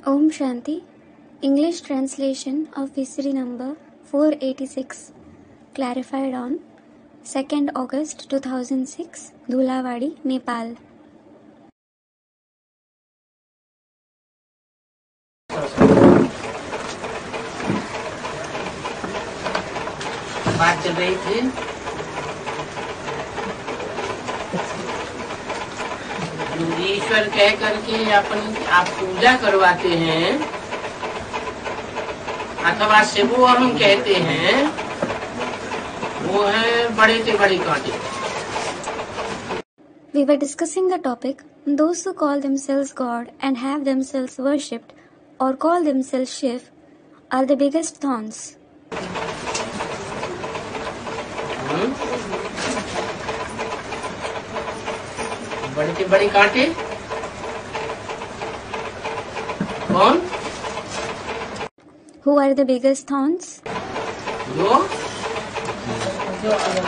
Om Shanti. English translation of Visri number 486, clarified on 2nd August 2006, Dhulawadi, Nepal. बात चल रही थी ईश्वर कह करके आप पूजा करवाते हैं अथवा शिवो हम कहते हैं, वो है बड़े से बड़े कांटे। We were discussing the topic, those who call themselves God and have themselves worshipped or call themselves Shiv are the biggest thorns. बड़े से बड़े कांटे कौन? Who are the biggest thorns? जो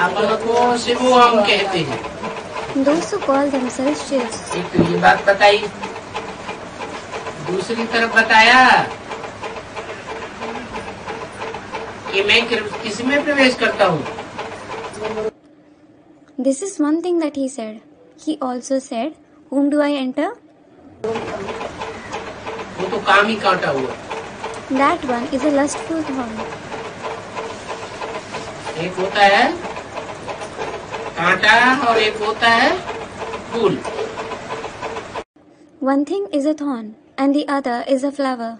अपन को शिवो हम कहते हैं। Those who call themselves Shivs. एक तो ये बात बताई, दूसरी तरफ बताया कि मैं किस में प्रवेश करता हूँ। This is one thing that he said. He also said, whom do I enter? वो तो काम ही काटा हुआ। That one is a lustful thorn. एक होता है कांटा और एक होता है फूल। One thing is a thorn and the other is a flower.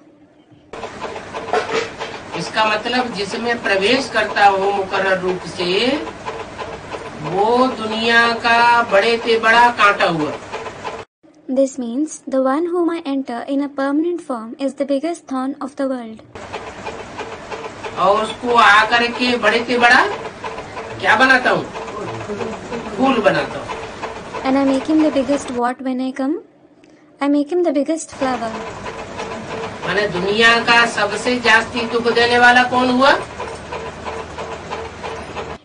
इसका मतलब जिसमें प्रवेश करता हूँ मुकर्रर रूप से, वो दुनिया का बड़े से बड़ा कांटा हुआ। This means the one whom I enter in a permanent form is the biggest thorn of the world. और उसको आकर के बड़े से बड़ा क्या बनाता हूँ? फूल बनाता हूँ। And I make him the biggest what when I come? I make him the biggest flower. माने दुनिया का सबसे जास्ती दुख देने वाला कौन हुआ?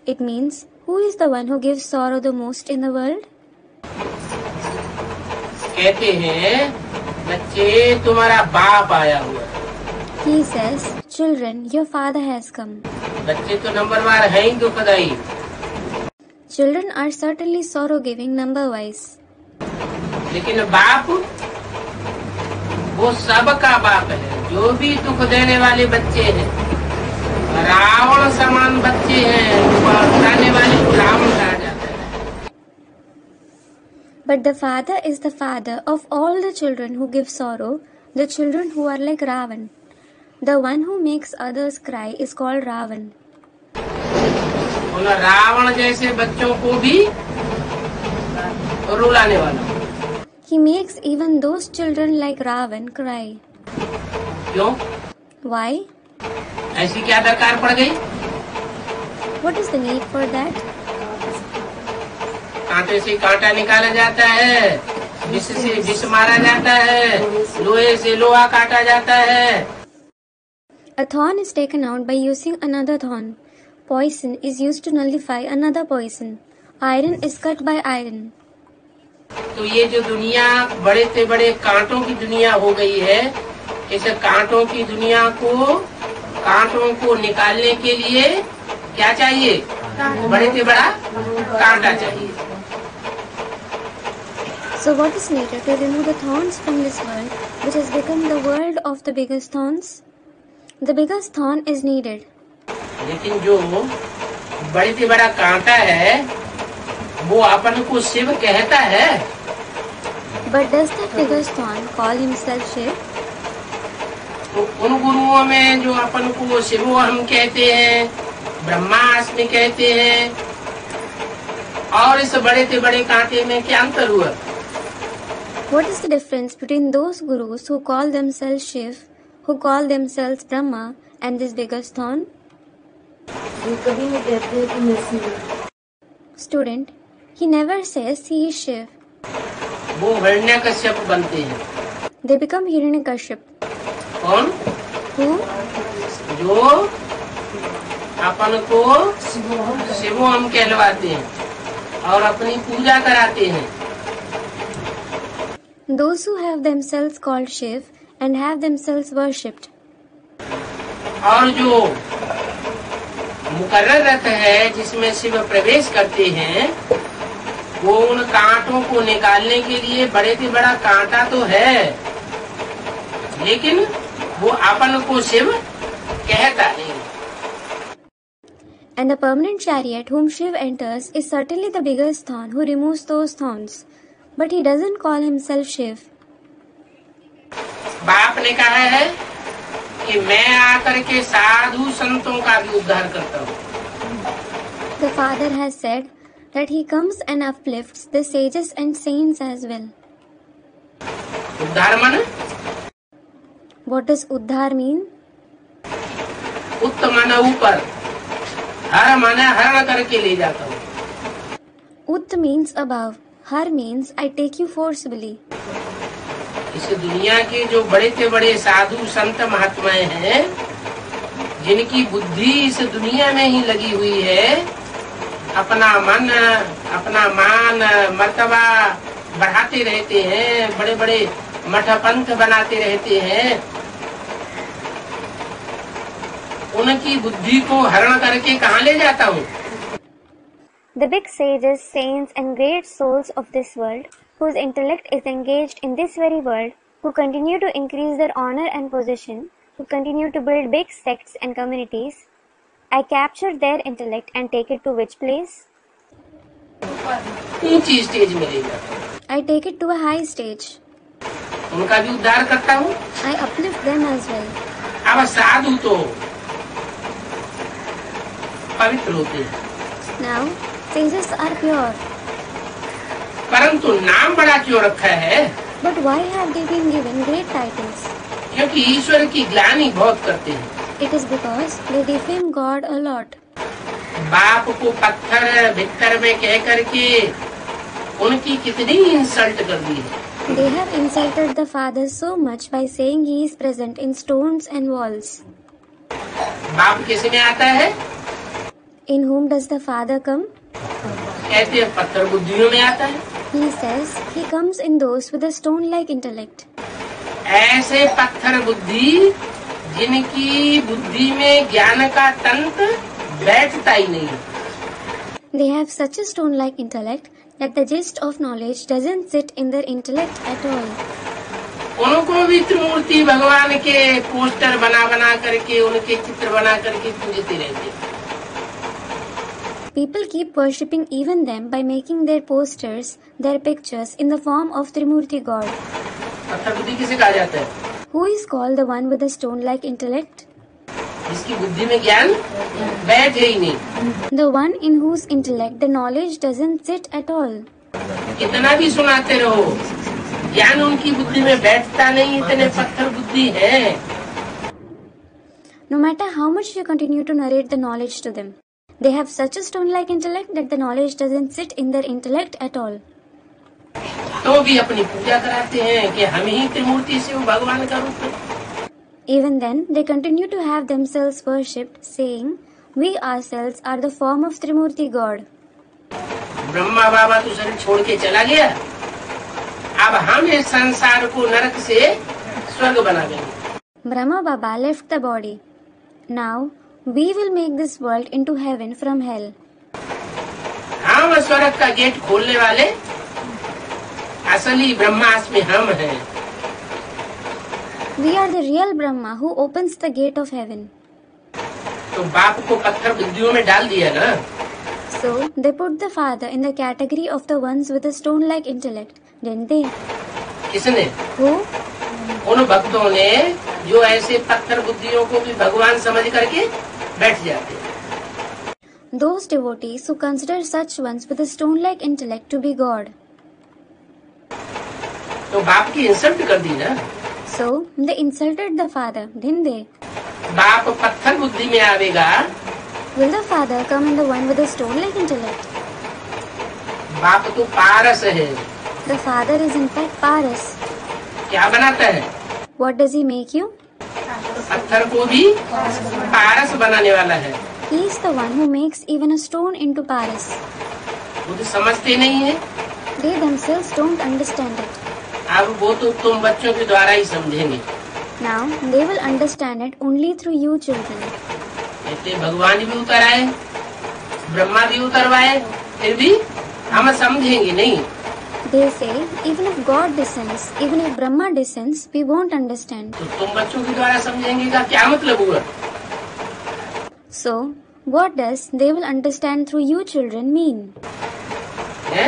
It means who is the one who gives sorrow the most in the world? कहते हैं बच्चे तुम्हारा बाप आया हुआ। He says, children, your father has come. बच्चे तो नंबरवार है ही दुखदाई। Children are certainly sorrow-giving number-wise. लेकिन बाप वो सबका बाप है। जो भी दुख देने वाले बच्चे हैं, रावण समान बच्चे हैं, उठाने वाले को रावण कहा जाता है। But the father is the father of all the children who give sorrow, the children who are like Ravan. The one who makes others cry is called Ravan. उन रावण जैसे बच्चों को भी रुलाने वाला। He makes even those children like Ravan cry. क्यों? Why? ऐसी क्या दरकार पड़ गई? What is the need for that? कांटे से कांटा निकाला जाता है, विष से विष मारा जाता है, लोहे से लोहा काटा जाता है। A thorn is taken out by using another thorn. Poison is used to nullify another poison. Iron is cut by iron. तो ये जो दुनिया बड़े से बड़े कांटों की दुनिया हो गई है, इस कांटों की दुनिया को कांटों को निकालने के लिए क्या चाहिए? बड़े से बड़ा कांटा चाहिए। So what is needed to remove the thorns from this world, which has become the world of the biggest thorns? The biggest thorn is needed. लेकिन जो बड़े से बड़ा कांटा है, वो अपन को शिव कहता है। But does that biggest thorn call himself Shiv? तो उन गुरुओं में जो अपन को शिवो हम कहते हैं, ब्रह्मास्मि कहते हैं, और इस बड़े से बड़े कांटे में क्या अंतर हुआ? What is the difference between those gurus who call themselves Shiv, who call themselves Brahma, and this biggest thorn? Student, he never says he is Shiv. वो हिरण्यकश्यप बनते हैं। They become Hiranyakashipu. कौन? Who? जो अपन को शिवो हम कहलवाते हैं और अपनी पूजा कराते हैं। Those who have themselves called Shiv and have themselves worshipped. और जो मुकर्रर रथ है जिसमें शिव प्रवेश करते हैं, वो उन कांटों को निकालने के लिए बड़े से बड़ा कांटा तो है, लेकिन वो अपन को शिव कहता नहीं. And the permanent chariot whom Shiv enters is certainly the biggest thorn who removes those thorns, but he doesn't call himself Shiv. बाप ने कहा है कि मैं आकर के साधु संतों का भी उद्धार करता हूँ. The father has said that he comes and uplifts the sages and saints as well. उद्धार मन What does Uddhar mean? उत्त मन ऊपर, हर मन हरण करके ले जाता हूँ. Ut means above, Har means I take you forcibly. इस दुनिया के जो बड़े से बड़े साधु संत महात्माएं हैं, जिनकी बुद्धि इस दुनिया में ही लगी हुई है, अपना मन अपना मान मर्तबा बढ़ाते रहते हैं, बड़े बड़े मठ पंथ बनाते रहते हैं, उनकी बुद्धि को हरण करके कहाँ ले जाता हूँ? The big sages, saints and great souls of this world, whose intellect is engaged in this very world, who continue to increase their honor and position, who continue to build big sects and communities, I capture their intellect and take it to which place? ऊंची stage में ले जाता हूँ. I take it to a high stage. उनका भी उद्धार करता हूँ. I uplift them as well. अब साधु तो पवित्र होते हैं. Now, sages are pure. परंतु नाम बड़ा क्यों रखा है? But why have they been given great titles? क्योंकि ईश्वर की ग्लानि बहुत करते हैं. It is because they defame God a lot. बाप को पत्थर भित्तर में कह करके उनकी कितनी इंसल्ट कर दी है. They have insulted the Father so much by saying he is present in stones and walls. बाप किस में आता है? In whom does the Father come? कहते हैं पत्थर बुद्धियों में आता है. He says he comes in those with a stone-like intellect. ऐसे पत्थर बुद्धि जिनकी बुद्धि में ज्ञान का तंत्र बैठता ही नहीं. They have such a stone-like intellect that the gist of knowledge doesn't sit in their intellect at all. उनको भी त्रिमूर्ति भगवान के पोस्टर बना बना करके उनके चित्र बना करके पूजते रहते. People keep worshipping even them by making their posters, their pictures in the form of Trimurti God. पत्थर बुद्धि किसे कहा जाता है? Who is called the one with the stone-like intellect? जिसकी बुद्धि में ज्ञान बैठे ही नहीं. The one in whose intellect the knowledge doesn't sit at all. कितना भी सुनाते रहो, ज्ञान उनकी बुद्धि में बैठता नहीं. इतने पत्थर बुद्धि है. No matter how much you continue to narrate the knowledge to them, they have such a stone-like intellect that the knowledge doesn't sit in their intellect at all. तो भी अपनी पूजा कराते हैं कि हम ही त्रिमूर्ति शिव भगवान का रूप है. Even then, they continue to have themselves worshipped, saying, "We ourselves are the form of Trimurti God." Brahma बाबा तो शरीर छोड़ के चला गया. अब हम इस संसार को नरक से स्वर्ग बना देंगे. Brahma Baba left the body. Now, we will make this world into heaven from hell. हम स्वर्ग का गेट खोलने वाले असली ब्रह्मास में हम हैं. We are the real Brahma who opens the gate of heaven. तो बाप को पत्थर बुद्धियों में डाल दिया ना. So, they put the Father in the category of the ones with a stone-like intellect, didn't they? किसने? Who? उन भक्तों ने जो ऐसे पत्थर बुद्धियों को भी भगवान समझ करके बैठ जाते. Those devotees who consider such ones with a stone-like intellect to be God. तो बाप की इंसल्ट कर दी ना. So, they insulted the Father, didn't they? बाप पत्थर बुद्धि में आवेगा. Will the Father come in the one with a stone-like intellect? बाप तो पारस है. The Father is in fact Paras. क्या बनाता है? What does he make you? पत्थर को भी पारस बनाने वाला है. He is the one who makes even a stone into Paras. वो तो समझते नहीं है. They themselves don't understand it. अब वो तो तुम बच्चों के द्वारा ही समझेंगे. Now they will understand it only through you children. ऐसे भगवान भी उतर आए, ब्रह्मा भी उतरवाए, फिर भी हम समझेंगे नहीं। They say, even if God descends, even if Brahma descends, we won't understand. तो तुम बच्चों के द्वारा समझेंगे का क्या मतलब हुआ? So, what does they will understand through you children mean? है?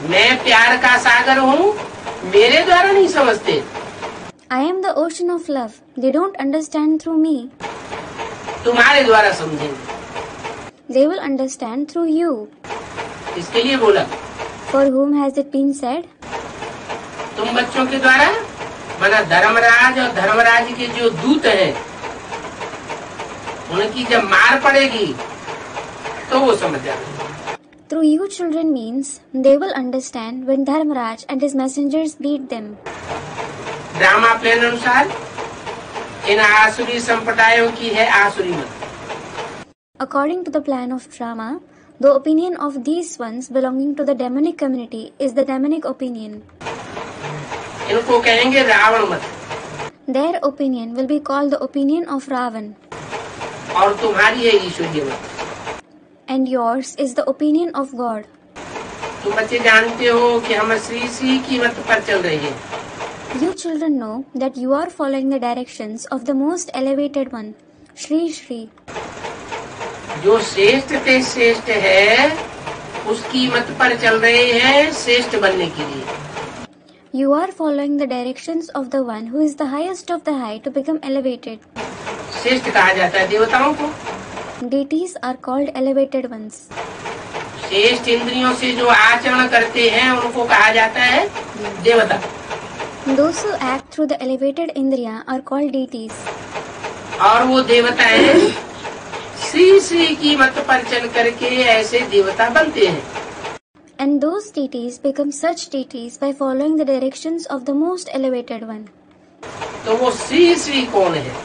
मैं प्यार का सागर हूँ, मेरे द्वारा नहीं समझते। I am the ocean of love. They don't understand through me. तुम्हारे द्वारा समझेंगे। They will understand through you. इसके लिए बोला। For whom has it been said? तुम बच्चों के द्वारा, माना धर्मराज और धर्मराज के जो दूत हैं, उनकी जब मार पड़ेगी तो वो समझ जाएंगे। Through you children means they will understand when Dharmaraj and his messengers beat them. Drama plan अनुसार इन आसुरी संप्रदायों की है आसुरी मत। According to the plan of drama, the opinion of these ones belonging to the demonic community is the demonic opinion. इनको कहेंगे रावण मत। Their opinion will be called the opinion of Ravan. और तुम्हारी है ईश्वरीय मत। And yours is the opinion of God. तुम बच्चे जानते हो कि हम श्री श्री की मत पर चल रहे हैं। You children know that you are following the directions of the most elevated one, Shri Shri. जो श्रेष्ठ ते श्रेष्ठ है, उसकी मत पर चल रहे हैं श्रेष्ठ बनने के लिए। You are following the directions of the one who is the highest of the high to become elevated. श्रेष्ठ कहा जाता है देवताओं को। Deities are called elevated ones. श्रेष्ठ इंद्रियों से जो आचरण करते हैं उनको कहा जाता है देवता। Those who act through the elevated indriya are called deities. और वो देवता है श्री श्री की मत पर चल करके ऐसे देवता बनते हैं। And those deities become such deities by following the directions of the most elevated one. तो वो श्री श्री कौन है?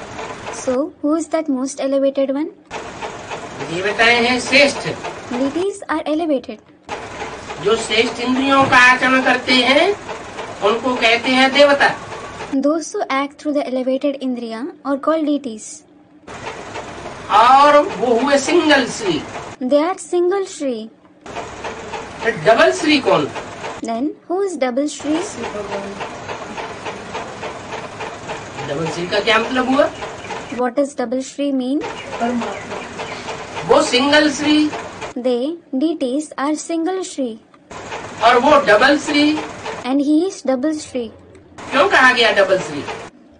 So, who is that most elevated one? देवताएं हैं श्रेष्ठ। Deities are elevated. जो श्रेष्ठ इंद्रियों का आचरण करते हैं उनको कहते हैं देवता। Those who act through the elevated indriya are called deities. और वो हुए single Shri. They are single Shri. Double Shri कौन? Then, who is double Shri? Double Shri का क्या मतलब हुआ? What does double Shri mean? वो single Shri They, deities, are single Shri. और वो double Shri. And he is double Shri. क्यों कहा गया double Shri?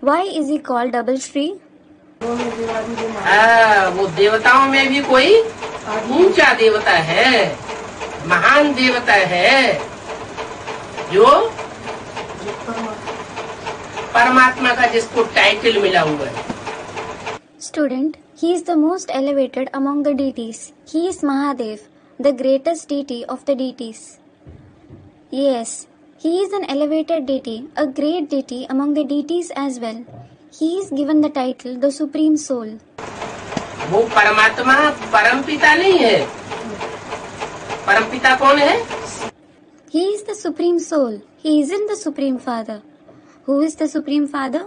Why is he called double Shri? वो देवताओं में भी कोई ऊंचा देवता है, महान देवता है, जो परमात्मा का जिसको टाइटल मिला हुआ है। Student, he is the most elevated among the deities. He is Mahadev, the greatest deity of the deities. Yes, he is an elevated deity, a great deity among the deities as well. He is given the title the Supreme Soul. वो परमात्मा परमपिता नहीं है। परमपिता कौन है? He is the Supreme Soul. He isn't the Supreme Father. Who is the Supreme Father?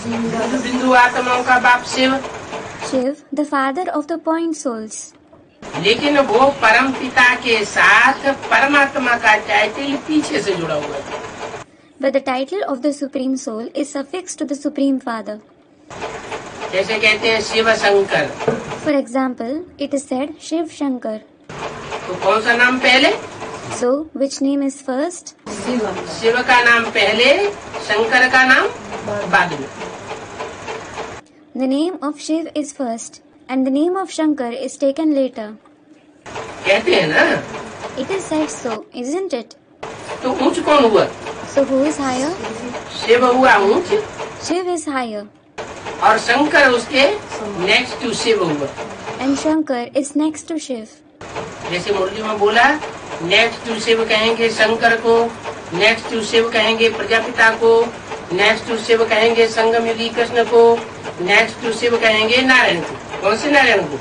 बिंदु आत्माओं का बाप Shiv. Shiv, the father of the point souls. लेकिन वो परम पिता के साथ परमात्मा का टाइटल पीछे से जुड़ा हुआ है। But the title of the Supreme Soul is suffixed to the Supreme Father. जैसे कहते हैं Shiv Shankar. For example, it is said Shiv Shankar. तो कौन सा नाम पहले? So, which name is first? Shiv का नाम पहले, शंकर का नाम बाद में। The name of Shiv is first, and the name of Shankar is taken later. कहते हैं ना? It is said so, isn't it? तो ऊंच कौन हुआ? So who is higher? Shiv हुआ ऊंच। Shiv is higher. और शंकर उसके नेक्स्ट टू शिव हुआ। And Shankar is next to Shiv. जैसे मुरली में बोला, नेक्स्ट टू शिव कहेंगे शंकर को, नेक्स्ट टू शिव कहेंगे प्रजापिता को, नेक्स्ट टू शिव कहेंगे संगम युगी कृष्ण को, नेक्स्ट टू शिव कहेंगे नारायण को। कौन से नारायण को?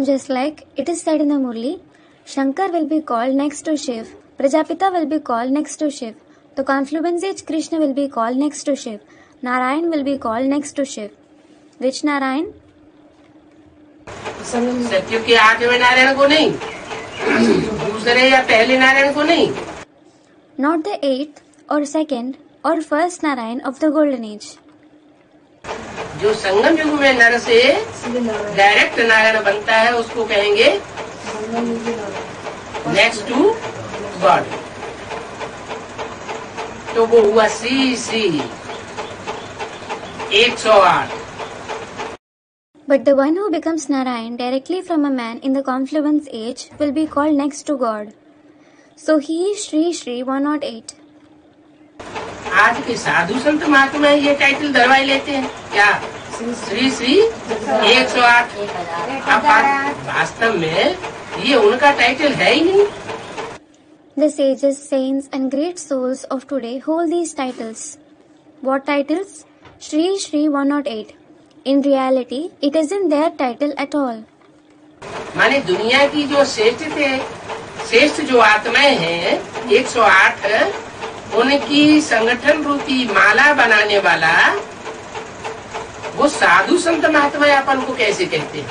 Just like it is said in the Murli, Shankar will be called next to Shiv, Prajapita will be called next to Shiv, The confluence age Krishna will be called next to Shiv. Narayan will be called next to Shiv. Which Narayan? सत्युग के 8वें नारायण को नहीं, दूसरे या पहले नारायण को नहीं. Not the 8th or 2nd or 1st Narayan of the golden age. जो संगम युग में नर से डायरेक्ट नारायण बनता है उसको कहेंगे नेक्स्ट टू गॉड. तो वो हुआ Shri 108. But the one who becomes Narayan directly from a man in the confluence age will be called next to God. So he is Shri 108. आज के साधु संत महात्मा ये टाइटल दरवाई लेते हैं क्या? श्री 108. अब वास्तव में ये उनका टाइटल है ही नहीं. The sages, saints and great souls of today hold these titles. What titles? Shri 108. In reality, it isn't their title at all. माने दुनिया की जो श्रेष्ठ जो आत्माएं हैं 108, उनकी संगठन रूपी माला बनाने वाला वो साधु संत महात्मा अपन को कैसे कहते हैं?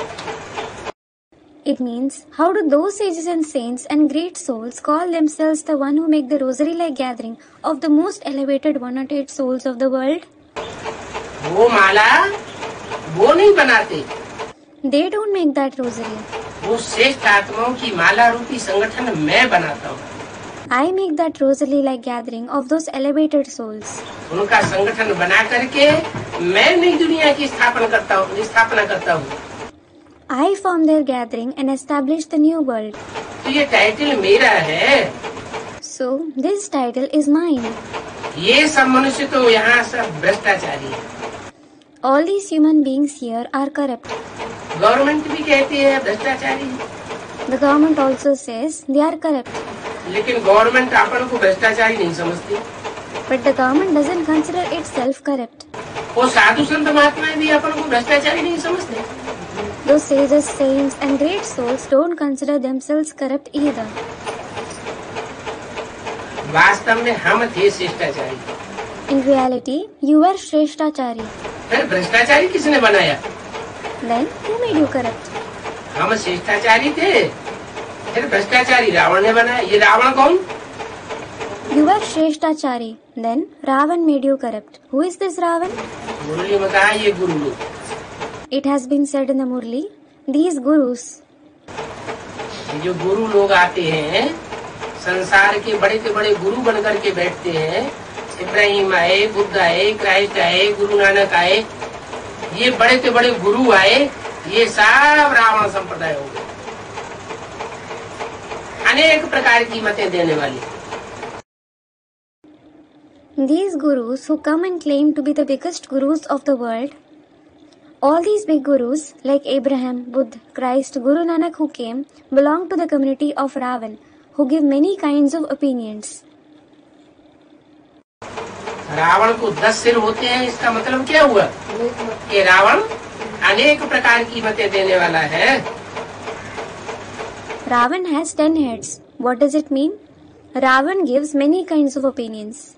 It means, how do those sages and saints and great souls call themselves the one who make the rosary-like gathering of the most elevated 108 souls of the world? वो माला वो नहीं बनाते. They don't make that rosary. वो श्रेष्ठ आत्माओं की माला रूपी संगठन मैं बनाता हूँ. I make that rosary-like gathering of those elevated souls. उनका संगठन बना करके मैं नई दुनिया की स्थापना करता हूँ. I form their gathering and establish the new world. तो ये टाइटल मेरा है. So this title is mine. ये सब मनुष्य तो यहाँ सब भ्रष्टाचारी है. All these human beings here are corrupt. Government भी कहती है भ्रष्टाचारी है. The government also says they are corrupt. लेकिन गवर्नमेंट अपन को भ्रष्टाचारी नहीं समझती. But the government doesn't consider itself corrupt. वो साधु संत महात्मा भी अपन को भ्रष्टाचारी नहीं समझते. Those sages, saints and great souls don't consider themselves corrupt either. वास्तव में हम थे श्रेष्ठाचारी. In reality, you were Shrestachari. फिर भ्रष्टाचारी किसने बनाया? Then who made you corrupt? हम श्रेष्ठाचारी थे, फिर भ्रष्टाचारी रावण ने बनाया. ये रावण कौन? You were Shrestachari. Then Ravan made you corrupt. Who is this Ravan? मुरली में कहा ये गुरु लोग. It has been said in the Murli, these gurus. जो गुरु लोग आते हैं संसार के बड़े से बड़े गुरु बनकर के बैठते हैं. इब्राहिम आए, बुद्ध आए, क्राइस्ट आए, गुरु नानक आए, ये बड़े से बड़े गुरु आए, ये सब रावण संप्रदाय हो गए. अनेक प्रकार की मतें देने वाले. These gurus who come and claim to be the biggest gurus of the world, all these big gurus like Abraham, Buddha, Christ, Guru Nanak who came, belong to the community of Ravan, who give many kinds of opinions. Ravan को 10 सिर होते हैं, इसका मतलब क्या हुआ कि रावण अनेक प्रकार की मतें देने वाला है. Ravan has 10 heads. What does it mean? Ravan gives many kinds of opinions.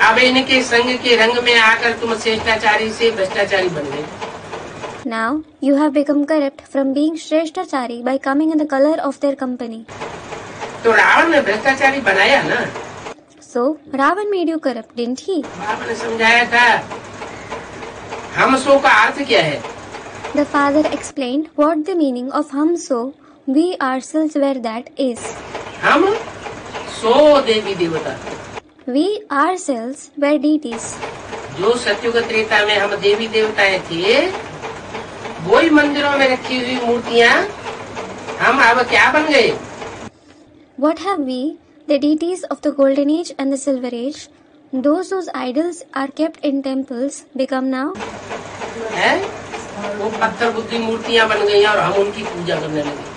अब इनके संग के रंग में आकर तुम श्रेष्ठाचारी से भ्रष्टाचारी बन गए. Now you have become corrupt from being Shrestachari by coming in the color of their company. तो रावण ने भ्रष्टाचारी बनाया ना. So Ravan made you corrupt, didn't he? बाप ने समझाया था. हमसो का अर्थ क्या है? The father explained what the meaning of हमसो, we ourselves were, that is. हम सो देवी देवता. We ourselves were deities. जो सत्युग त्रेता में हम देवी देवताएं थे, वही मंदिरों में रखी हुई मूर्तियाँ हम अब क्या बन गए? What have we, the deities of the golden age and the silver age, those whose idols are kept in temples, become now? है? वो पत्थर बुद्धि मूर्तियाँ बन गई और हम उनकी पूजा करने लगे.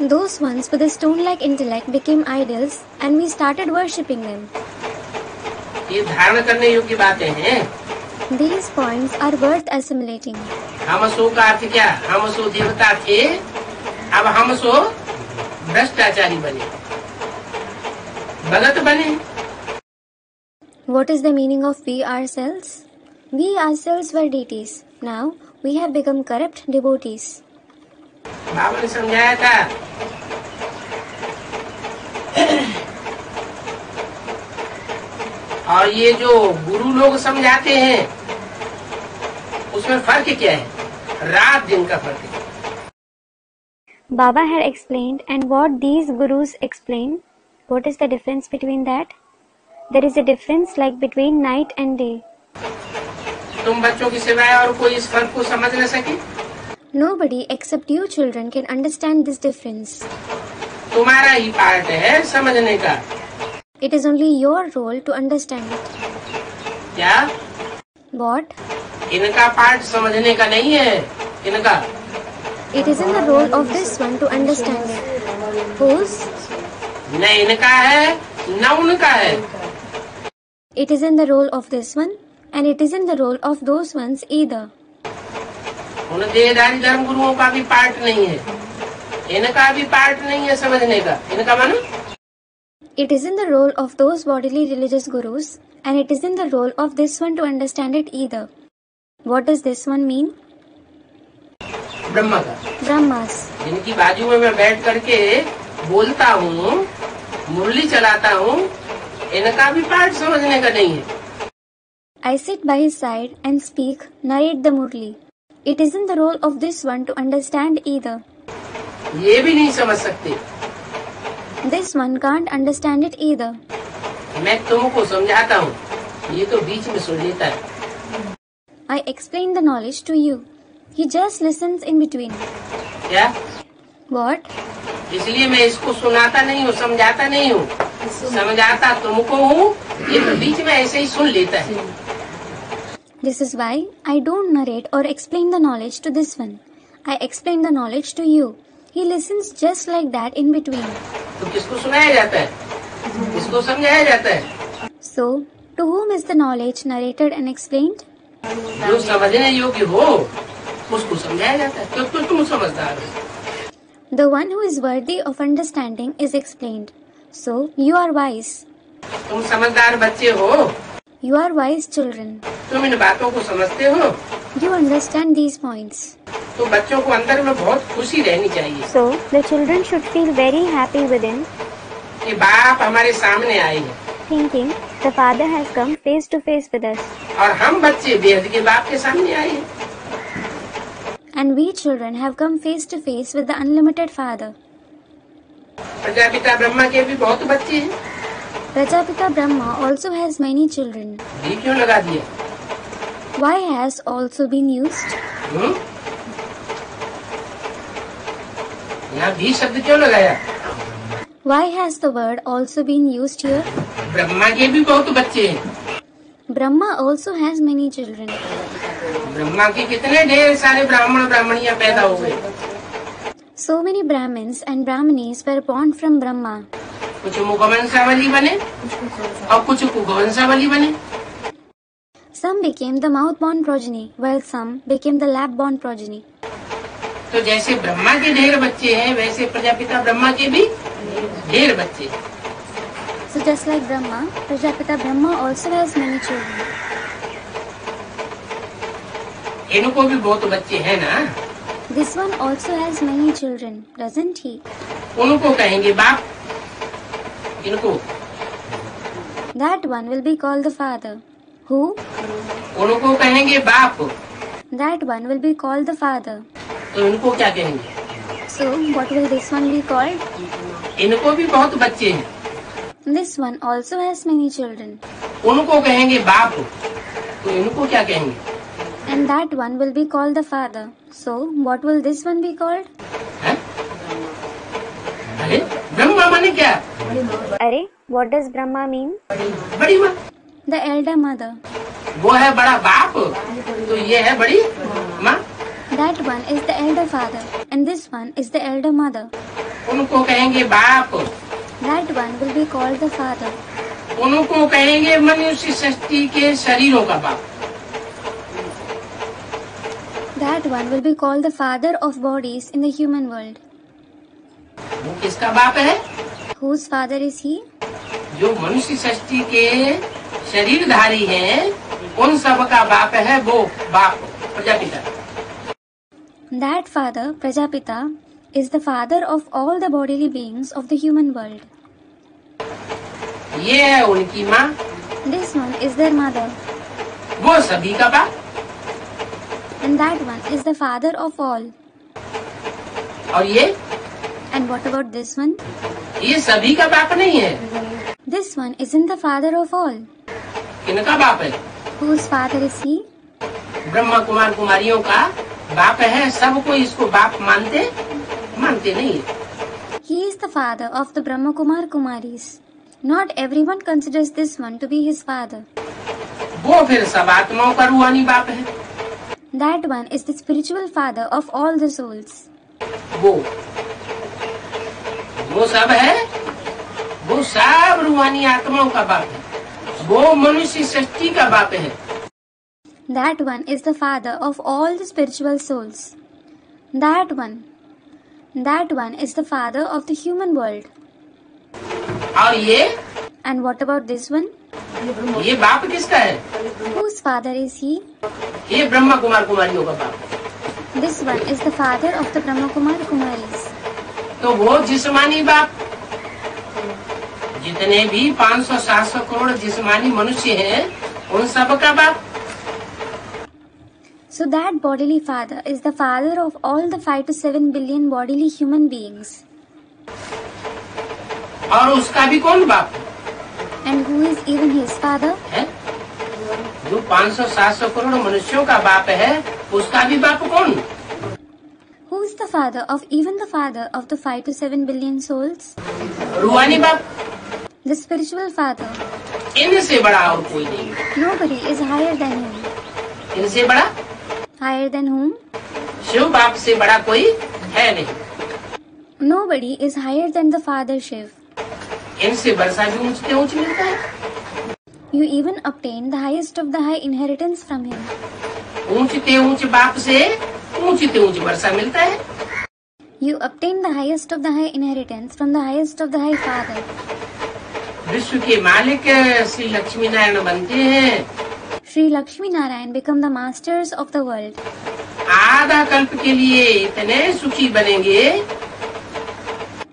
Those ones with a stone-like intellect became idols and we started worshipping them. ये धारण करने योग्य बातें हैं. These points are worth assimilating. हम सो का अर्थ क्या? हम सो देवता थे, अब हम सो भ्रष्टाचारी बने. भगत बने। What is the meaning of we ourselves? We ourselves were deities. Now we have become corrupt devotees. बाबा ने समझाया था और ये जो गुरु लोग समझाते हैं उसमें फर्क क्या है? रात दिन का फर्क है। Baba had explained, and what these gurus explain, what is the difference between that? There is a difference like between night and day. तुम बच्चों की सिवाय और कोई इस फर्क को समझ न सके? Nobody except you children can understand this difference. तुम्हारा ही पार्ट है समझने का। It is only your role to understand it. क्या? What? इनका पार्ट समझने का नहीं है, इनका। It is in the role of this one to understand it. Whose? न इनका है न उनका है। It is in the role of this one, and it is in the role of those ones either. उन देहधारी धर्म गुरुओं का भी पार्ट नहीं है, इनका भी पार्ट नहीं है समझने का। इनका मानो It is in the role of those bodily religious gurus, and it is in the role of this one to understand it either. What does this one mean? Brahma का। Brahmas. जिनकी बाजू में मैं बैठ करके बोलता हूँ, मुरली चलाता हूँ, इनका भी पार्ट समझने का नहीं है। I sit by his side and speak, narrate the Murli. It is in the role of this one to understand either. ये भी नहीं समझ सकते। This one can't understand it either. मैं तुमको समझाता हूँ, ये तो बीच में सुन लेता है। I explain the knowledge to you. He just listens in between. क्या? What? इसलिए मैं इसको सुनाता नहीं हूँ, समझाता नहीं हूँ, समझाता तुमको हूँ, ये तो बीच में ऐसे ही सुन लेता है। This is why I don't narrate or explain the knowledge to this one. I explain the knowledge to you. He listens just like that in between. तो किसको सुनाया जाता है? किसको समझाया जाता है? So, to whom is the knowledge narrated and explained? जो समझने योग्य हो उसको समझाया जाता है, तो तुम समझदार हो। The one who is worthy of understanding is explained. So, you are wise. तुम समझदार बच्चे हो, You are wise children. तुम इन बातों को समझते हो, You understand these points. तो बच्चों को अंदर में बहुत खुशी रहनी चाहिए। So, the children should feel very happy within, कि बाप हमारे सामने आए हैं thinking the Father has come face to face with us. और हम बच्चे बेहद के बाप के सामने आए हैं। And we children have come face to face with the unlimited Father. Prajapita Brahma के भी बहुत बच्चे हैं। Prajapita Brahma also has many children. ये क्यों लगा दिया? Why has also been used? यहाँ भी शब्द क्यों लगाया? Why has the word also been used here? Brahma के भी बहुत बच्चे हैं। Brahma also has many children. Brahma के कितने ढेर सारे ब्राह्मण ब्राह्मणियाँ पैदा हो गए। So many Brahmins and Brahmanis were born from Brahma. कुछ मुखवंशावली बने और कुछ कुगवंशावली बने। Some became the mouth-born progeny, while some became the lap-born progeny. तो जैसे ब्रह्मा के ढेर बच्चे हैं, वैसे प्रजापिता ब्रह्मा के भी ढेर बच्चे हैं। So just like Brahma, Prajapita Brahma also has many children. इनको भी बहुत बच्चे हैं ना। This one also has many children, doesn't he? उनको कहेंगे बाप, इनको That one will be called the father. Who? उनको कहेंगे बाप, That one will be called the father. तो इनको क्या कहेंगे? So what will this one be called? इनको भी बहुत बच्चे हैं, This one also has many children. उनको कहेंगे बाप, तो इनको क्या कहेंगे? And that one will be called the father. So what will this one be called? हैं? अरे ब्रह्मा माने क्या? Arey, what does Brahma mean? बड़ी माँ। The elder mother. वो है बड़ा बाप, तो ये है बड़ी माँ। That one is the elder father, and this one is the elder mother. उनको कहेंगे बाप, That one will be called the father. उनको कहेंगे मनुष्य सृष्टि के शरीरों का बाप। That one will be called the father of bodies in the human world. वो किसका बाप है? Whose father is he? जो मनुष्य सृष्टि के शरीरधारी हैं, उन सब का बाप है वो बाप Prajapita. That father, Prajapita, is the father of all the bodily beings of the human world. ये है उनकी माँ, This one is their mother, वो सभी का बाप। and that one is the father of all. और ये And what about this one? सभी का बाप नहीं है। This one isn't the father of all. किनका बाप है? Whose father is he? Brahma Kumar कुमारियों का बाप है। सबको इसको बाप मानते नहीं है। He is the father of the Brahma Kumar Kumaris. Not everyone considers this one to be his father. वो फिर सब आत्माओं का रूहानी बाप है। That one is the spiritual father of all the souls. वो सब है, वो सब रूहानी आत्माओं का बाप है। वो मनुष्य सृष्टि का बाप है। That one is the father of all the spiritual souls. That one is the father of the human world. और ये And what about this one? ये बाप किसका है? Whose father is he? ये ब्रह्मा कुमार कुमारियों का बाप है। This one is the father of the Brahma Kumar Kumaris. तो वो जिस्मानी बाप, जितने भी 500-700 करोड़ जिस्मानी मनुष्य हैं, उन सब का बाप। So that bodily father is the father of all the 5 to 7 billion bodily human beings. और उसका भी कौन बाप And who is even his father? है? जो 500-700 करोड़ मनुष्यों का बाप है, उसका भी बाप कौन? Who is the father of even the father of the 5 to 7 billion souls? रूहानी बाप। The spiritual father. इनसे बड़ा और कोई नहीं। Nobody is higher than him. इनसे बड़ा? Higher than whom? शिव बाप से बड़ा कोई है नहीं। Nobody is higher than the Father Shiv. इनसे वर्षा भी ऊंच मिलता है। You even obtain the highest of the high inheritance from him. ऊंचते ऊंच बाप से ऊंचते ऊंच वर्षा मिलता है। You obtain the highest of the high inheritance from the highest of the high Father. विश्व के मालिक श्री लक्ष्मी नारायण बनते हैं। Sri Lakshmi Narayan become the masters of the world. आधा कल्प के लिए इतने सुखी बनेंगे।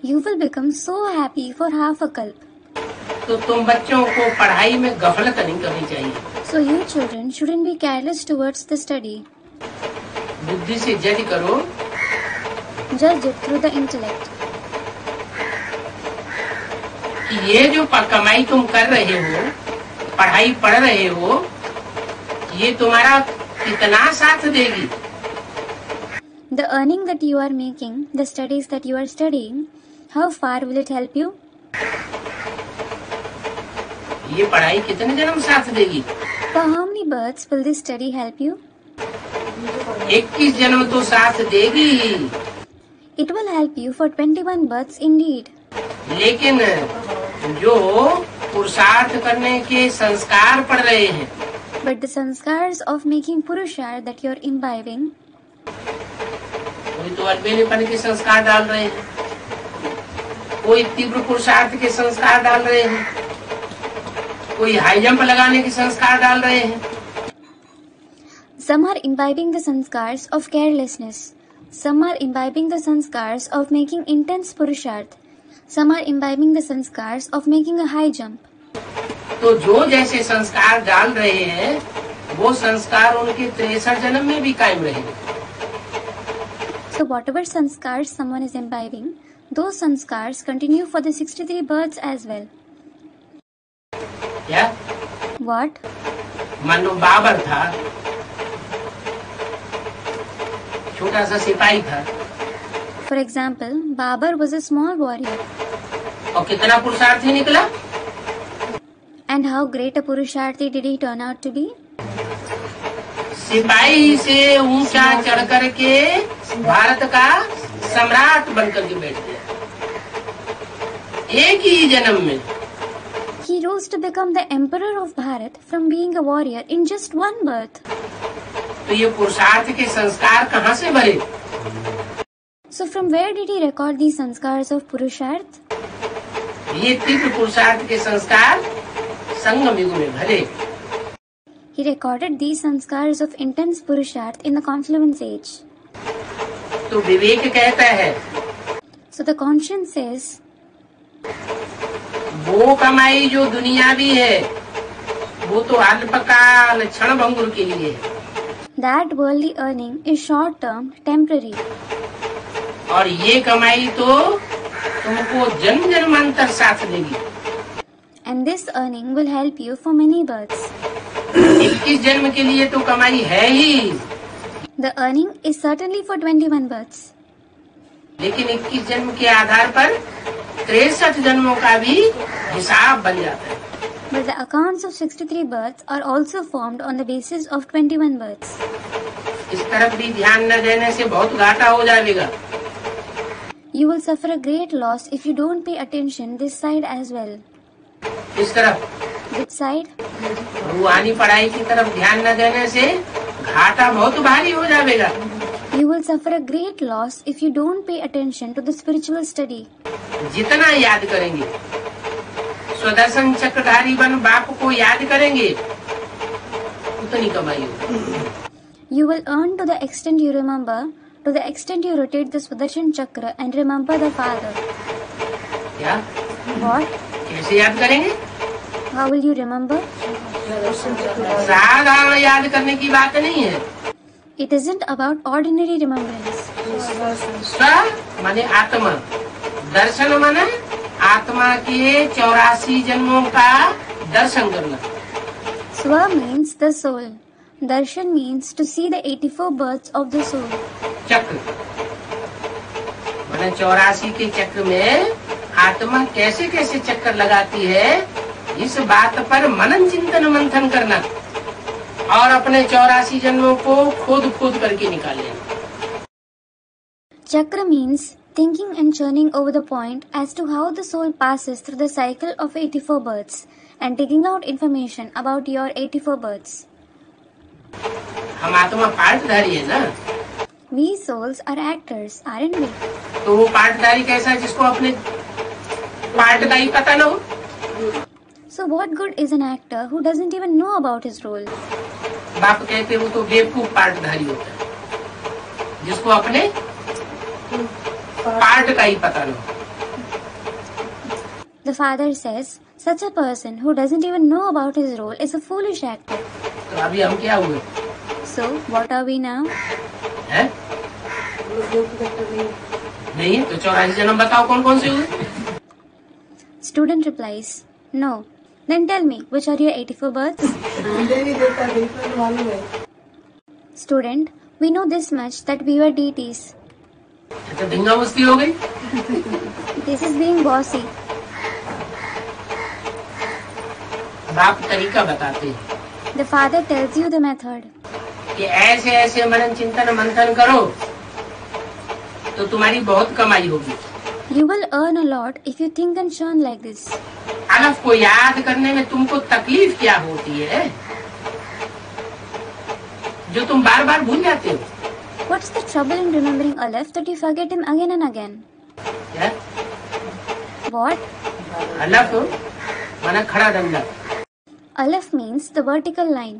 You will become so happy for half a kalp. तो तुम बच्चों को पढ़ाई में गफलत नहीं करनी चाहिए। So you children shouldn't be careless towards the study. बुद्धि से जज करो। Judge it through the intellect. कि ये जो कमाई तुम कर रहे हो, पढ़ाई पढ़ रहे हो, ये तुम्हारा कितना साथ देगी? The earning that you are making, the studies that you are studying, how far will it help you? ये पढ़ाई कितने जन्म साथ देगी? For how many births will this study help you? 21 जन्म तो साथ देगी। It will help you for 21 births indeed. लेकिन जो पुरुषार्थ करने के संस्कार पड़ रहे हैं, But the sanskars of making Purushar that you are imbibing, कोई तो अलबेलेपन के संस्कार डाल रहे हैं, कोई तीव्र पुरुषार्थ के संस्कार डाल रहे हैं, कोई हाई जंप लगाने के संस्कार डाल रहे हैं। some are imbibing the sanskars of carelessness, some are imbibing the sanskars of making intense Purusharth, some are imbibing the sanskars of making a high jump. तो जो जैसे संस्कार डाल रहे हैं, वो संस्कार उनके 63 जन्म में भी कायम रहेंगे। So whatever sanskars someone is imbibing, those sanskars continue for the 63 births as well. क्या? What? मान लो बाबर था, छोटा सा सिपाही था। For example, Babar was a small warrior. और कितना पुरुषार्थी निकला? And how great a Purusharthi did he turn out to be? सिपाही से ऊंचा चढ़ करके भारत का सम्राट बनकर के बैठ गया, एक ही जन्म में। He rose to become the emperor of Bharat from being a warrior in just one birth. तो ये पुरुषार्थ के संस्कार कहाँ से भरे? So from where did he record these sanskars of Purusharth? ये तीव्र पुरुषार्थ के संस्कार संगम युग में भले। He recorded these sanskars of intense purusharth in the confluence age. तो विवेक कहता है, So the conscience says, वो कमाई जो दुनियावी है वो तो अल्पकाल क्षण भंगुर के लिए है, that worldly earning is short term, temporary. और ये कमाई तो तुमको जन्म जन्मांतर साथ देगी। And this earning will help you for many births. 21 जन्म के लिए तो कमाई है ही, The earning is certainly for 21 births. लेकिन 21 जन्म के आधार पर 63 जन्मों का भी हिसाब बन जाता है। But the accounts of 63 births are also formed on the basis of 21 births. इस तरफ भी ध्यान न देने से बहुत घाटा हो जाएगा। You will suffer a great loss if you don't pay attention this side as well. इस तरफ Which side? रूहानी पढ़ाई की तरफ ध्यान न देने से घाटा बहुत भारी हो जाएगा। You will suffer a great loss if you don't pay attention to the spiritual study. जितना याद करेंगे, स्वदर्शन चक्रधारी बन बाप को याद करेंगे, उतनी कमाई होगी। You will earn to the extent you remember, to the extent you rotate the Sudarshan Chakra and remember the Father. क्या? What? कैसे याद करेंगे? How will you remember? साधारण याद करने की बात नहीं है। It isn't about ordinary remembrance. स्व माने आत्मा, दर्शन माने आत्मा के 84 जन्मों का दर्शन करना। Swa means the soul. Darshan means to see the 84 births of the soul. चक्र माने 84 के चक्र में आत्मा कैसे कैसे चक्कर लगाती है, इस बात पर मनन चिंतन मंथन करना और अपने 84 जन्मों को खोद खोद करके निकाल लेना। Chakra means thinking and churning over the point as to how the soul passes through the cycle of 84 births and digging out information about your 84 births. हम आत्मा पार्टधारी है ना, We souls are actors, aren't we? तो वो पार्टधारी कैसा है जिसको अपने पार्ट का ही पता न हो? So what good is an actor who doesn't even know about his role? बाप कहते वो तो बेवकूफ पार्टधारी होता है जिसको अपने पार्ट का ही पता न हो। The father says, such a person who doesn't even know about his role is a foolish actor. तो अभी हम क्या हुए? So what are we now? है? नहीं तो 84 जन्म बताओ कौन कौन से हुए? Student replies, no. Then tell me, which are your 84 births? Student, we know this much that we were deities. तो धिंगा मस्ती हो गई। This is being bossy. बाप तरीका बताते हैं The father tells you the method. कि ऐसे ऐसे मनन चिंतन मंथन करो तो तुम्हारी बहुत कमाई होगी। You will earn a lot if you think and churn like this. अलफ को याद करने में तुमको तकलीफ क्या होती है जो तुम बार बार भूल जाते हो? What's the trouble in remembering Aleph that you forget him again and again? क्या? What? अलफ माना खड़ा डंडा, Aleph means the vertical line.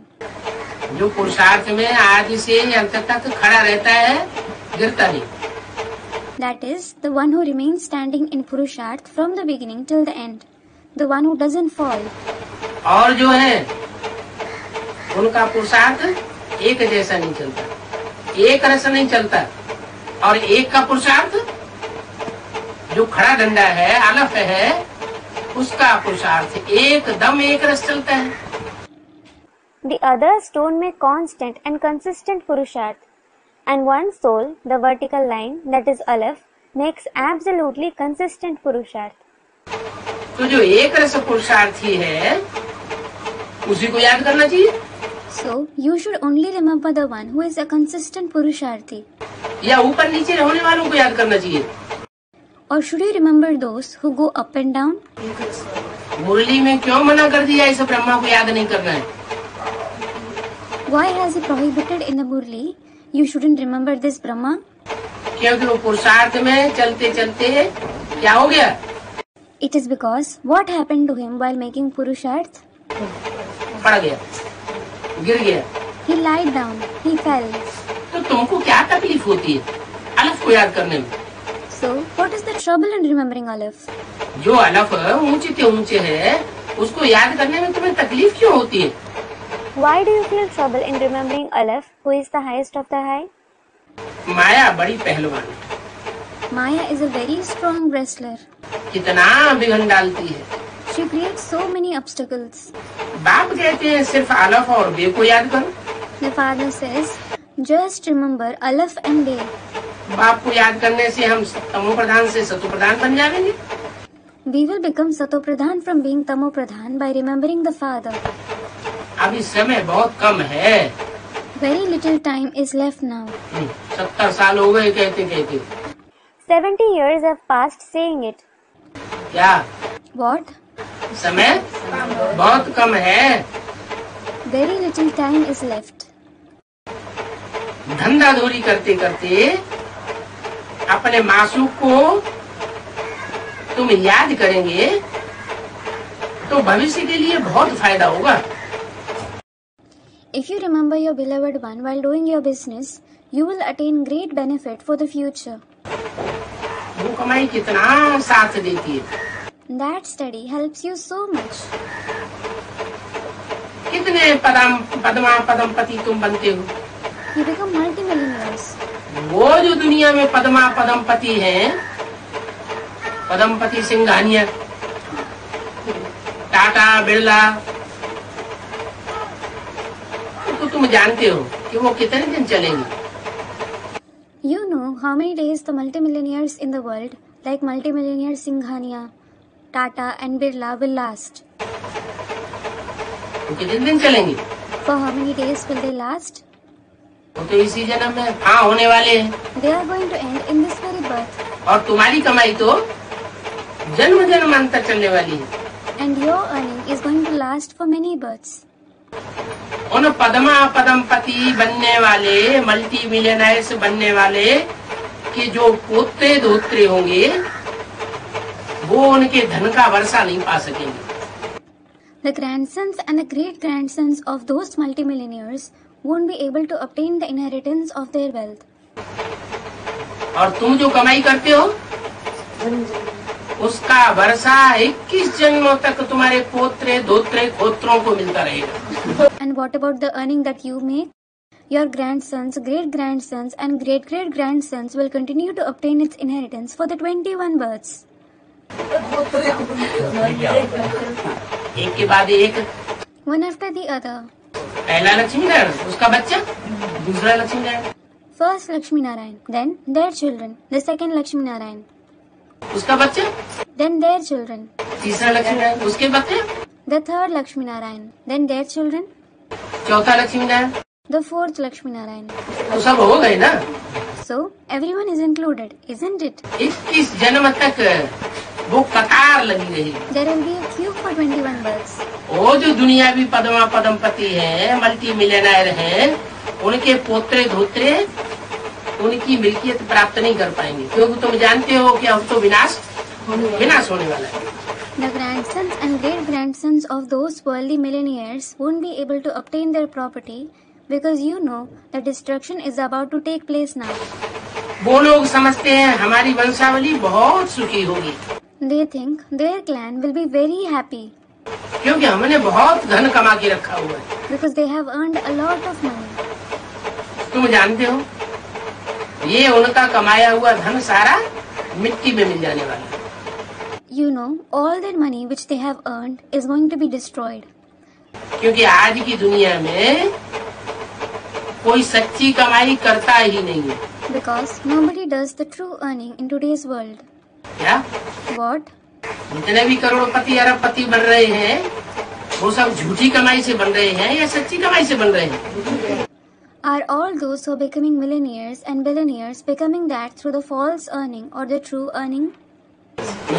जो पुरुषार्थ में आदि से अंत तक खड़ा रहता है, गिरता नहीं। That is, the one who remains standing in Purusharth from the beginning till the end. The one who doesn't fall. और जो है उनका पुरुषार्थ एक जैसा नहीं चलता, एक रस नहीं चलता, और एक का पुरुषार्थ जो खड़ा डंडा है, अलफ है, उसका पुरुषार्थ एकदम एक रस चलता है। The other stone में constant and consistent Purusharth, and one soul, the vertical line, that is Aleph, makes absolutely consistent Purusharth. तो जो एक रस पुरुषार्थी है उसी को याद करना चाहिए, So, you should only remember the one who is a consistent Purusharthi. या ऊपर नीचे होने वालों को याद करना चाहिए? Or should you remember those who go up and down? मुरली में क्यों मना कर दिया इस ब्रह्मा को याद नहीं करना है? Why has he prohibited in the Murli? You shouldn't remember this Brahma? क्योंकि वो पुरुषार्थ में चलते चलते क्या हो गया? It is because what happened to him while making Purusharth? पड़ गया, गिर गया, He lied down, he fell. तो तुमको क्या तकलीफ होती है अलफ को याद करने में? So, what is the trouble in remembering Aleph? जो अलफ ऊंचे से ऊंचे है उसको याद करने में तुम्हें तकलीफ क्यों होती है? Why do you feel trouble in remembering Aleph, who is the highest of the high? माया बड़ी पहलवान है, Maya is a very strong wrestler. कितना बिघन डालती है। She creates so many obstacles. बाप कहते हैं सिर्फ अलफ और बे को याद करो। The father says, just remember Aleph and Be. बाप को याद करने से हम तमो प्रधान से सतो प्रधान बन जाएंगे। We will become Sato Pradhan from being Tamo Pradhan by remembering the father. अभी समय बहुत कम है। Very little time is left now. 70 साल हो गए कहते कहते। 70 years have passed saying it. क्या? What? समय बहुत कम है। Very little time is left. धंधाधोरी करते करते अपने मासूक को तुम याद करेंगे तो भविष्य के लिए बहुत फायदा होगा। If you remember your beloved one while doing your business, you will attain great benefit for the future. वो कमाई कितना साथ देती है। That study helps you so much. कितने पदम पति तुम बनते हो? You become multimillionaires. वो जो दुनिया में पदम पति हैं, पदम पति सिंघानिया, टाटा, बिरला, तो तुम जानते हो कि वो कितने दिन चलेंगे? You know how many days the multimillionaires in the world, like multimillionaire Singhania, Tata and Birla, will last. वो कितने दिन चलेंगे? For how many days will they last? वो तो इसी जन्म में हाँ होने वाले हैं। They are going to end in this very birth. और तुम्हारी कमाई तो जन्म जन्मांतर चलने वाली है। And your earning is going to last for many births. उन पदम पति बनने वाले, मल्टी मिलियनर्स बनने वाले के जो पोते धोत्रे होंगे वो उनके धन का वर्षा नहीं पा सकेंगे। The grandsons and the great-grandsons of those multimillionaires won't be able to obtain the inheritance of their wealth. और तुम जो कमाई करते हो उसका वर्षा 21 जन्मों तक तुम्हारे पोत्रे धोत्रे खोत्रों को मिलता रहेगा। And what about the earning that you make? Your grandsons, great-grandsons and great-great-grandsons will continue to obtain its inheritance for the 21 births. एक के बाद एक, One after the other. पहला लक्ष्मी नारायण, उसका बच्चा, दूसरा Lakshmi Narayan, First Lakshmi Narayan, then their children. The second Lakshmi Narayan, उसका बच्चा, then their children. तीसरा लक्ष्मी नारायण, उसके बच्चे, The third Lakshmi Narayan, then their children. चौथा Lakshmi Narayan, The fourth Lakshmi Narayan. तो सब हो गए ना। So everyone is included, isn't it? 21 जन्म तक वो कतार लगी रही। There will be a queue for 21 births. वो जो दुनियावी पदम पति हैं, मल्टी मिलियनर हैं, उनके पोत्रे धोत्रे उनकी मिल्कियत प्राप्त नहीं कर पाएंगे, क्योंकि तुम जानते हो कि अब तो विनाश होने वाला है। The grandsons and great-grandsons of those worldly millionaires won't be able to obtain their property because you know that destruction is about to take place now. वो लोग समझते हैं हमारी वंशावली बहुत सुखी होगी, They think their clan will be very happy क्योंकि हमने बहुत धन कमा के रखा हुआ है। because they have earned a lot of money. तुम जानते हो ये उनका कमाया हुआ धन सारा मिट्टी में मिल जाने वाला है। You know, all that money which they have earned is going to be destroyed. क्योंकि आज की दुनिया में कोई सच्ची कमाई करता ही नहीं है। Because nobody does the true earning in today's world. क्या? What? जितने भी करोड़पति अरबपति बन रहे हैं वो सब झूठी कमाई से बन रहे हैं या सच्ची कमाई से बन रहे हैं? Are all those who are becoming millionaires and billionaires becoming that through the false earning or the true earning?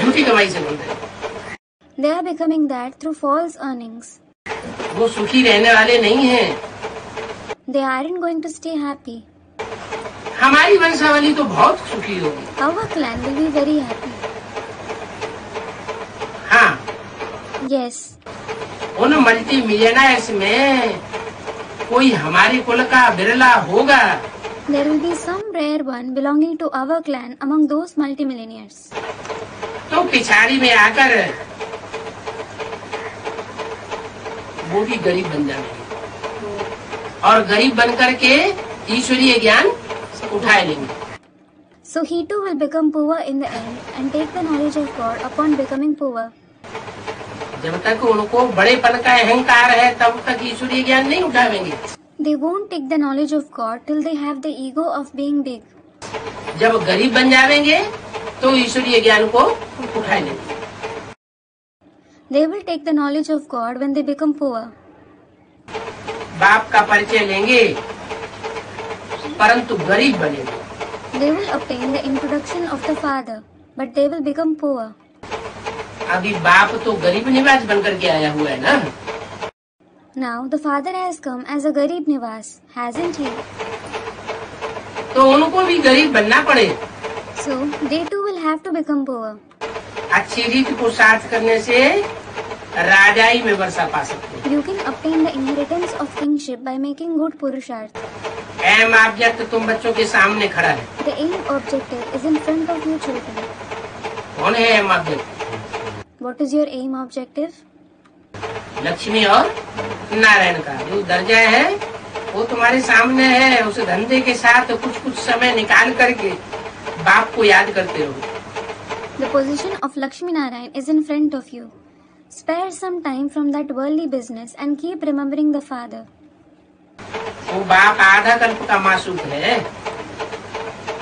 झूठी कमाई से बन रहे हैं। They are becoming that through false earnings. वो सुखी रहने वाले नहीं हैं। They aren't going to stay happy. हमारी वंशावली तो बहुत सुखी होगी। Our clan will be very happy. Yes. उन मल्टी मिलियनर्स में कोई हमारे कुल का बिरला होगा। There will be some rare one belonging to our clan among those multimillionaires. तो पिछाड़ी में आकर वो भी गरीब बन जाएंगे और गरीब बनकर के ईश्वरीय ज्ञान उठा लेंगे। So he too will become poor in the end and take the knowledge of God upon becoming poor. जब तक उनको बड़ेपन का अहंकार है तब तक ईश्वरीय ज्ञान नहीं उठावेंगे। They won't take the knowledge of God till they have the ego of being big. जब गरीब बन जाएंगे तो ईश्वरीय ज्ञान को उठा लेंगे। They will take the knowledge of God when they become poor. बाप का परिचय लेंगे परंतु गरीब बनेंगे। They will obtain the introduction of the Father, but they will become poor. अभी बाप तो गरीब निवास बनकर के आया हुआ है ना। Now the Father has come as a Garib Nivas, hasn't he? तो उनको भी गरीब बनना पड़े। So they too will have to become poor. अच्छी रीति पुरुषार्थ करने से राजाई में वर्षा पा सकते हैं। You can obtain the inheritance of kingship by making good purusharth. Aim object तुम बच्चों के सामने खड़ा है। The aim objective is in front of you children. कौन है aim object? What is your aim objective? Lakshmi और नारायण का जो दर्जा है वो तुम्हारे सामने है। उस धंधे के साथ कुछ समय निकाल करके बाप को याद करते रहो। The position of Lakshmi Narayan is in front of you. Spare some time from that worldly business and keep remembering the Father. वो बाप आधा कल्प का मासूक है।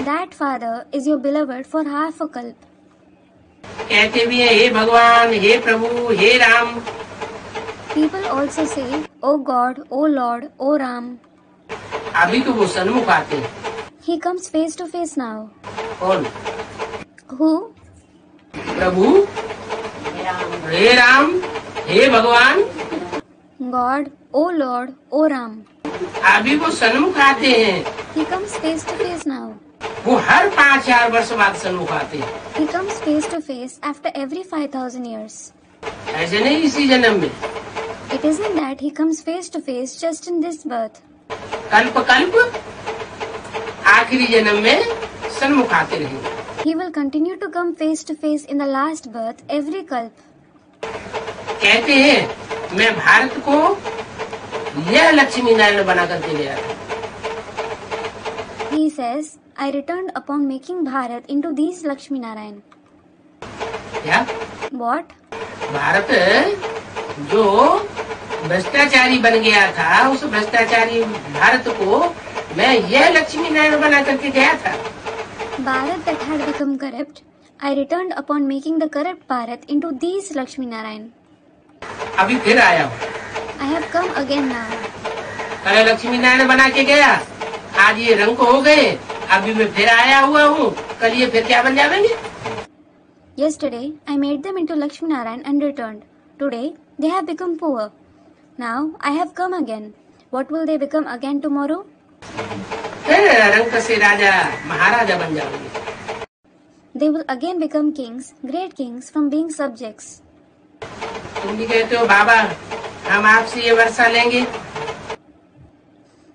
That Father is your beloved for half a kalp. कहते भी है हे भगवान, हे प्रभु, हे Ram. People also say, "O God, O Lord, O Ram." अभी तो वो सन्मुख आते हैं। He comes face to face now. कौन? Who? प्रभु, हे राम, हे भगवान। God, O Lord, O Ram. अभी वो सन्मुख आते हैं। He comes face to face now. वो हर 5000 वर्ष बाद सन्मुख आते हैं। He comes face to face after every 5000 years. ऐसे नहीं इसी जन्म में। It isn't that he comes face to face just in this birth. कल्प कल्प आखिरी जन्म में सन्मुख आते रहेंगे। He will continue to come face to face in the last birth every kalp. कहते हैं मैं भारत को यह लक्ष्मी नारायण बना करके ले आया। He says, I returned upon making Bharat into these Lakshmi Narayan. क्या? What? भारत जो भ्रष्टाचारी बन गया था उस भ्रष्टाचारी भारत को मैं यह लक्ष्मी नारायण बना करके गया था। Bharat that had become corrupt, I returned upon making the corrupt Bharat into these Lakshmi Narayan. अभी फिर आया हूँ। I have come again now. कल लक्ष्मी नारायण बना के गया, आज ये रंग हो गए, अभी मैं फिर आया हुआ हूँ, कल ये फिर क्या बन जाएंगे? Yesterday, I made them into Lakshmi Narayan and returned. Today, they have become poor. Now, I have come again. What will they become again tomorrow? फिर रंग से राजा महाराजा बन जाओगे। They will again become kings, great kings from being subjects. तुम भी कहते हो बाबा हम आपसे ये वर्षा लेंगे।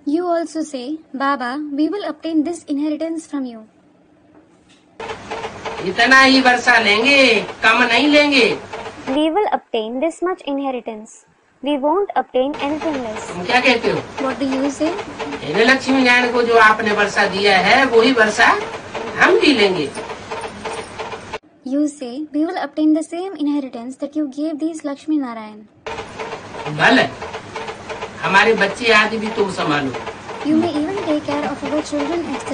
You also say, Baba, we will obtain this inheritance from you. इतना ही वर्षा लेंगे, कम नहीं लेंगे। We will obtain this much inheritance. We won't obtain anything less. तुम क्या कहते हो? What do you say? हे लक्ष्मी नारायण को जो आपने वर्षा दिया है वही वर्षा हम भी लेंगे। You say, we will obtain the same inheritance that you gave these Lakshmi Narayan. भले हमारे बच्चे आदि भी तुम संभालो। You may even take care of our children, etc.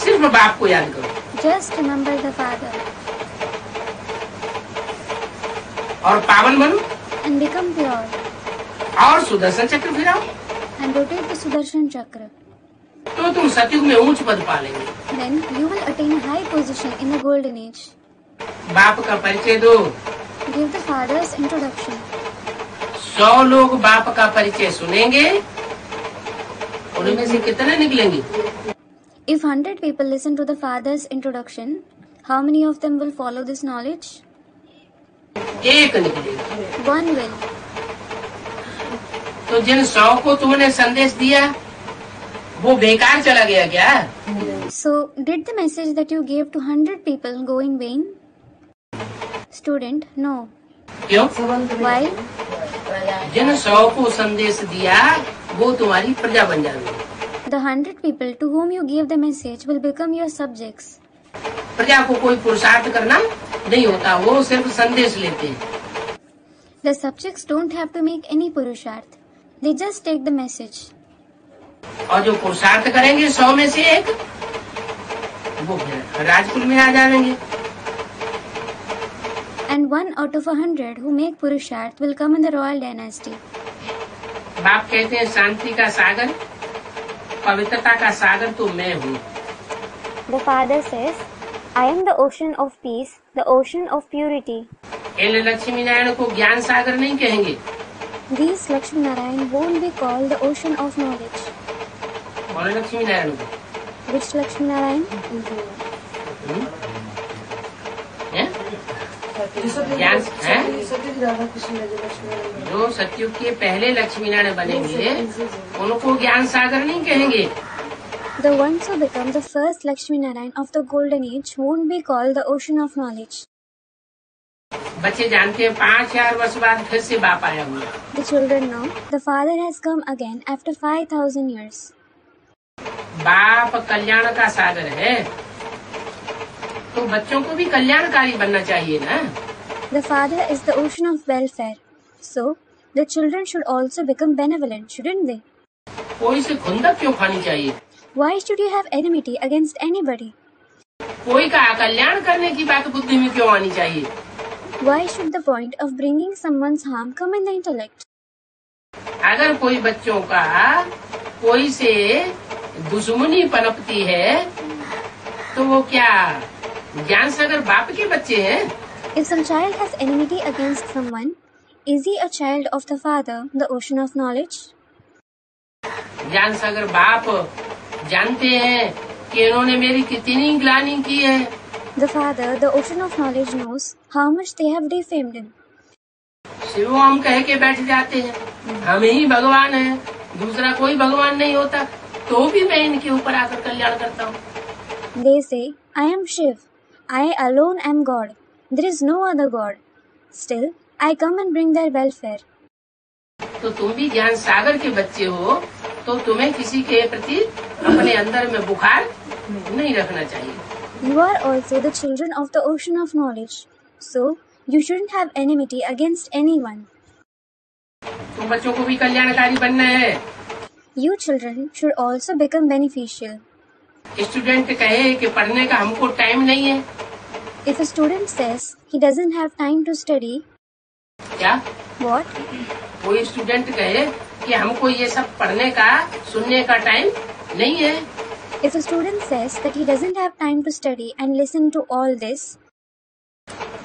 सिर्फ बाप को याद करो। Just remember the Father. और पावन बनो। And become pure. और सुदर्शन चक्र फिराओ। And rotate the Sudarshan Chakra. तो तुम सतयुग में ऊंच पद पा लेंगे। Then you will attain high position in the golden age. बाप का परिचय दो। Give the Father's introduction. 100 लोग बाप का परिचय सुनेंगे, उनमें से कितने निकलेंगे? If 100 people listen to the Father's introduction, how many of them will follow this knowledge? एक निकलेगा। One will. तो जिन 100 को तुमने संदेश दिया वो बेकार चला गया क्या? So, did the message that you gave to 100 people go in vain? Student, no. क्यों? Why? जिन 100 को संदेश दिया वो तुम्हारी प्रजा बन जाएगी। The 100 people to whom you gave the message will become your subjects. प्रजा को कोई पुरुषार्थ करना नहीं होता, वो सिर्फ संदेश लेते हैं। The subjects don't have to make any purusharth. They just take the message. और जो पुरुषार्थ करेंगे 100 में से एक, वो राजकुल में आ जाएंगे। And 1 out of 100 who make purusharth will come in the royal dynasty. बाप कहते हैं शांति का सागर, पवित्रता का सागर तो मैं हूँ। The father says, I am the ocean of peace, the ocean of purity. इन लक्ष्मी नारायण को ज्ञान सागर नहीं कहेंगे। These Lakshmi Narayan won't be called the ocean of knowledge. कौन लक्ष्मी नारायण को? Which Lakshmi Narayan? ज्ञान है? जो सतयुग के पहले लक्ष्मी नारायण बनेंगे उनको ज्ञान सागर नहीं कहेंगे। The ones who become the first Lakshmi Narayan of the golden age won't be called the ocean of knowledge. बच्चे जानते हैं 5000 वर्ष बाद फिर से बाप आया हुआ। The children know the father has come again after 5000 years. बाप कल्याण का सागर है, तो बच्चों को भी कल्याणकारी बनना चाहिए ना। The father is the ocean of welfare, so the children should also become benevolent, shouldn't they? कोई से खुंदक क्यों खानी चाहिए? Why should you have enmity against anybody? कोई का कल्याण करने की बात बुद्धि में क्यों आनी चाहिए? Why should the point of bringing someone's harm come in the intellect? अगर कोई बच्चों का कोई से दुश्मनी पनपती है तो वो क्या ज्ञान सागर बाप के बच्चे हैं? If some child has enmity against someone, is he a child of the father, the ocean of knowledge? ज्ञान सागर बाप जानते हैं कि इन्होंने मेरी कितनी ग्लानि की है। The father, the ocean of knowledge, knows how much they have defamed him. Shiv हम कह के बैठ जाते हैं हम ही भगवान हैं, दूसरा कोई भगवान नहीं होता, तो भी मैं इनके ऊपर आकर कल्याण करता हूँ। They say, I am Shiv. I alone am God. There is no other God. Still, I come and bring their welfare. तो तुम भी ज्ञान सागर के बच्चे हो, तो तुम्हें किसी के प्रति अपने अंदर में बुखार नहीं रखना चाहिए। You are also the children of the ocean of knowledge, so you shouldn't have enmity against anyone. तुम बच्चों को भी कल्याणकारी बनना है। You children should also become beneficial. Student कहे कि पढ़ने का हमको टाइम नहीं है। If a student says he doesn't have time to study, क्या? what? कोई स्टूडेंट कहे कि हमको ये सब पढ़ने का सुनने का टाइम नहीं है। If a student says that he doesn't have time to study and listen to all this,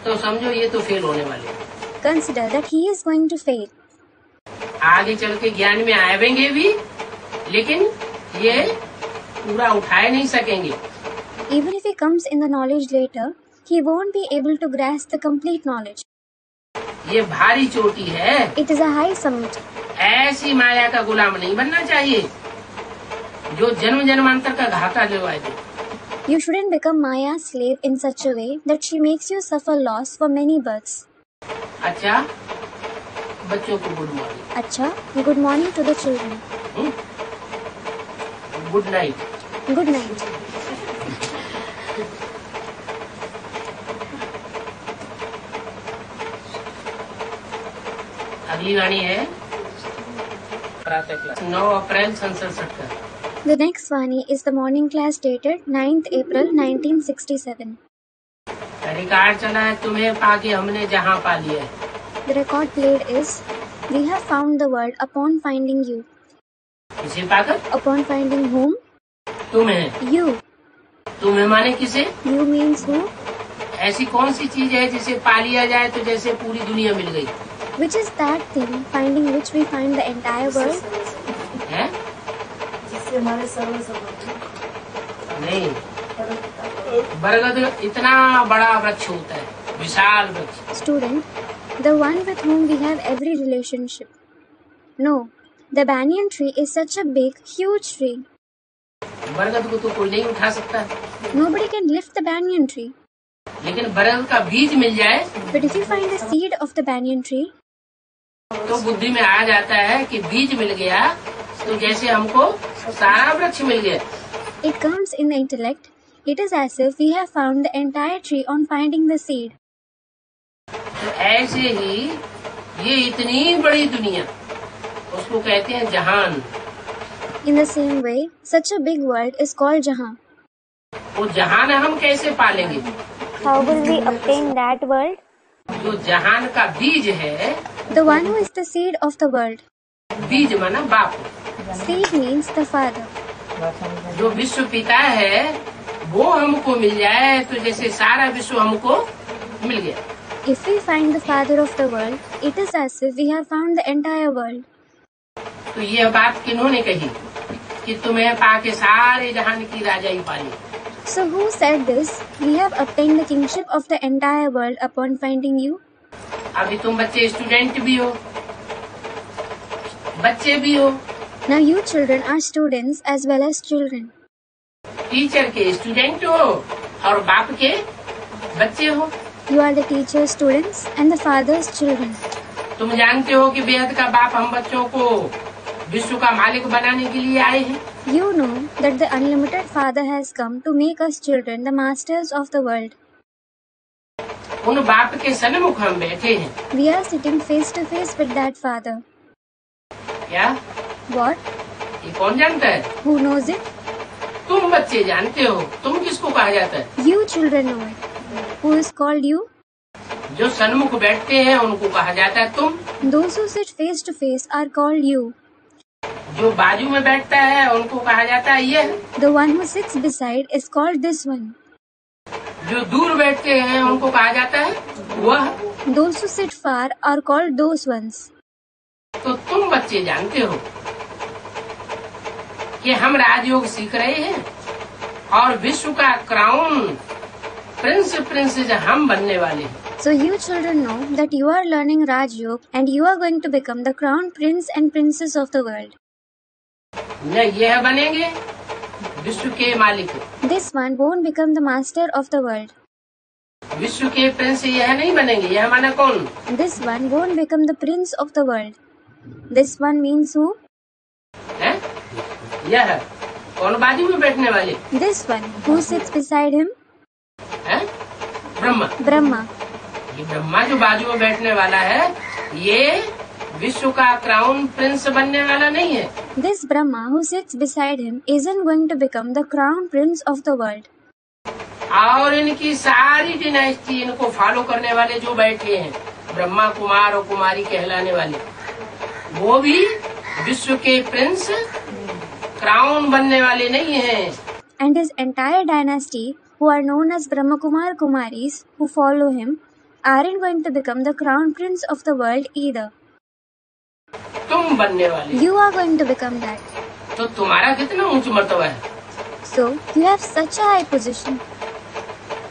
तो समझो ये तो फेल होने वाले। consider that he is going to fail. आगे चल के ज्ञान में आएंगे भी, लेकिन ये पूरा उठाए नहीं सकेंगे। Even if he comes in the knowledge later, he won't be able to grasp the complete knowledge. ये भारी चोटी है। It is a high summit. ऐसी माया का गुलाम नहीं बनना चाहिए जो जन्म जन्मांतर का घाटा दिलवाए दे। You shouldn't become Maya's slave in such a way that she makes you suffer loss for many births. अच्छा, बच्चों को गुड मॉर्निंग। अच्छा, good morning to the children. Good night. Good night. अगली वाणी है प्रातः क्लास 9 अप्रैल सन 67। The next Vani is the morning class dated 9th April 1967. Record चला है तुम्हें पाके हमने जहाँ पा लिया है। The record played is, we have found the world upon finding you. किसे पाकर? Upon finding whom? तुम्हें। You. तुम्हें माने किसे? You means who? ऐसी कौन सी चीज है जिसे पा लिया जाए तो जैसे पूरी दुनिया मिल गई? Which is that thing finding which we find the entire world? है? जिससे हमारे सर्व संबंध नहीं, बरगद इतना बड़ा वृक्ष होता है, विशाल वृक्ष। Student, the one with whom we have every relationship. No, the banyan tree is such a big, huge tree. बरगद को तो कोई नहीं उठा सकता, Nobody can lift the banyan tree. लेकिन बरगद का बीज मिल जाए But if you find the seed of the banyan tree, तो बुद्धि में आ जाता है कि बीज मिल गया तो जैसे हमको सारा वृक्ष मिल गया। it comes in the intellect. It is as if we have found the entire tree on finding the seed. तो ऐसे ही ये इतनी बड़ी दुनिया, उसको कहते हैं जहान। In the same way, such a big world is called Jahan. वो जहान हम कैसे पालेंगे? How will we obtain that world? जो जहान का बीज है, The one who is the seed of the world. बीज माना बाप, Seed means the father. जो विश्व पिता है वो हमको मिल जाए तो जैसे सारा विश्व हमको मिल गया। If we find the father of the world, it is as if we have found the entire world. तो ये बात किन्होंने कही कि तुम्हें पाके सारे जहान की राजाई पाली? So who said this? We have obtained the kingship of the entire world upon finding you. अभी तुम बच्चे स्टूडेंट भी हो, बच्चे भी हो, Now you children are students as well as children. Teacher के स्टूडेंट हो और बाप के बच्चे हो। You are the teacher's students and the father's children. तुम जानते हो कि बेहद का बाप हम बच्चों को विश्व का मालिक बनाने के लिए आए हैं। You know that the unlimited Father has come to make us children the masters of the world. उन बाप के सन्मुख हम बैठे हैं। We are sitting face to face with that Father. क्या What? ये कौन जानता है? Who knows it? तुम बच्चे जानते हो। तुम किसको कहा जाता है? You children know it. Who is called you? जो सन्मुख बैठते हैं उनको कहा जाता है तुम। Those who sit face to face are called you. जो बाजू में बैठता है उनको कहा जाता है यह। The one who sits beside is called this one. जो दूर बैठते हैं उनको कहा जाता है वह। Those who sit far are called those ones. तो तुम बच्चे जानते हो कि हम राजयोग सीख रहे हैं और विश्व का क्राउन प्रिंसेस हम बनने वाले हैं। So you children know that you are learning Raj Yoga and you are going to become the crown prince and princess of the world. न यह बनेंगे विश्व के मालिक, This one won't become the master of the world. विश्व के Prince यह नहीं बनेंगे। यह माना कौन? This one won't become the prince of the world. This one means who? है? यह कौन बाजू में बैठने वाले? This one who sits beside him? है? ब्रह्मा। Brahma. ये ब्रह्मा जो बाजू में बैठने वाला है ये विश्व का क्राउन प्रिंस बनने वाला नहीं है। This Brahma who sits beside him isn't going to become the crown prince of the world. और इनकी सारी डिनाइस्टी इनको फॉलो करने वाले जो बैठे हैं ब्रह्मा कुमार और कुमारी कहलाने वाले, वो भी विश्व के प्रिंस क्राउन बनने वाले नहीं हैं। And his entire dynasty, who are known as Brahma Kumar Kumaris, who follow him, aren't going to become the crown prince of the world either. तुम बनने वाले। You are going to become that. तो तुम्हारा कितना ऊंच मर्तबा है? So, you have such a high position.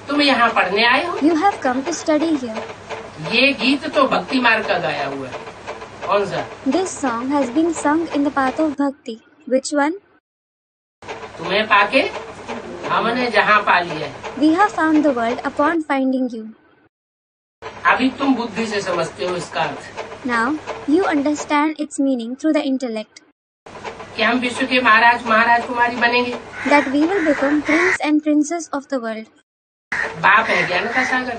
तुम यहाँ पढ़ने आए हो। You have come to study here. ये गीत तो भक्ति मार्ग का गाया हुआ है। कौन सा? This song has been sung in the path of bhakti. Which one? तुम्हें पाके हमने जहाँ पा लिया है। We have found the world upon finding you. अभी तुम बुद्धि से समझते हो इसका अर्थ Now, you understand its meaning through the intellect. कि हम विश्व के महाराज महाराज कुमारी बनेंगे। That we will become prince and princess of the world. बाप है ज्ञान का सागर,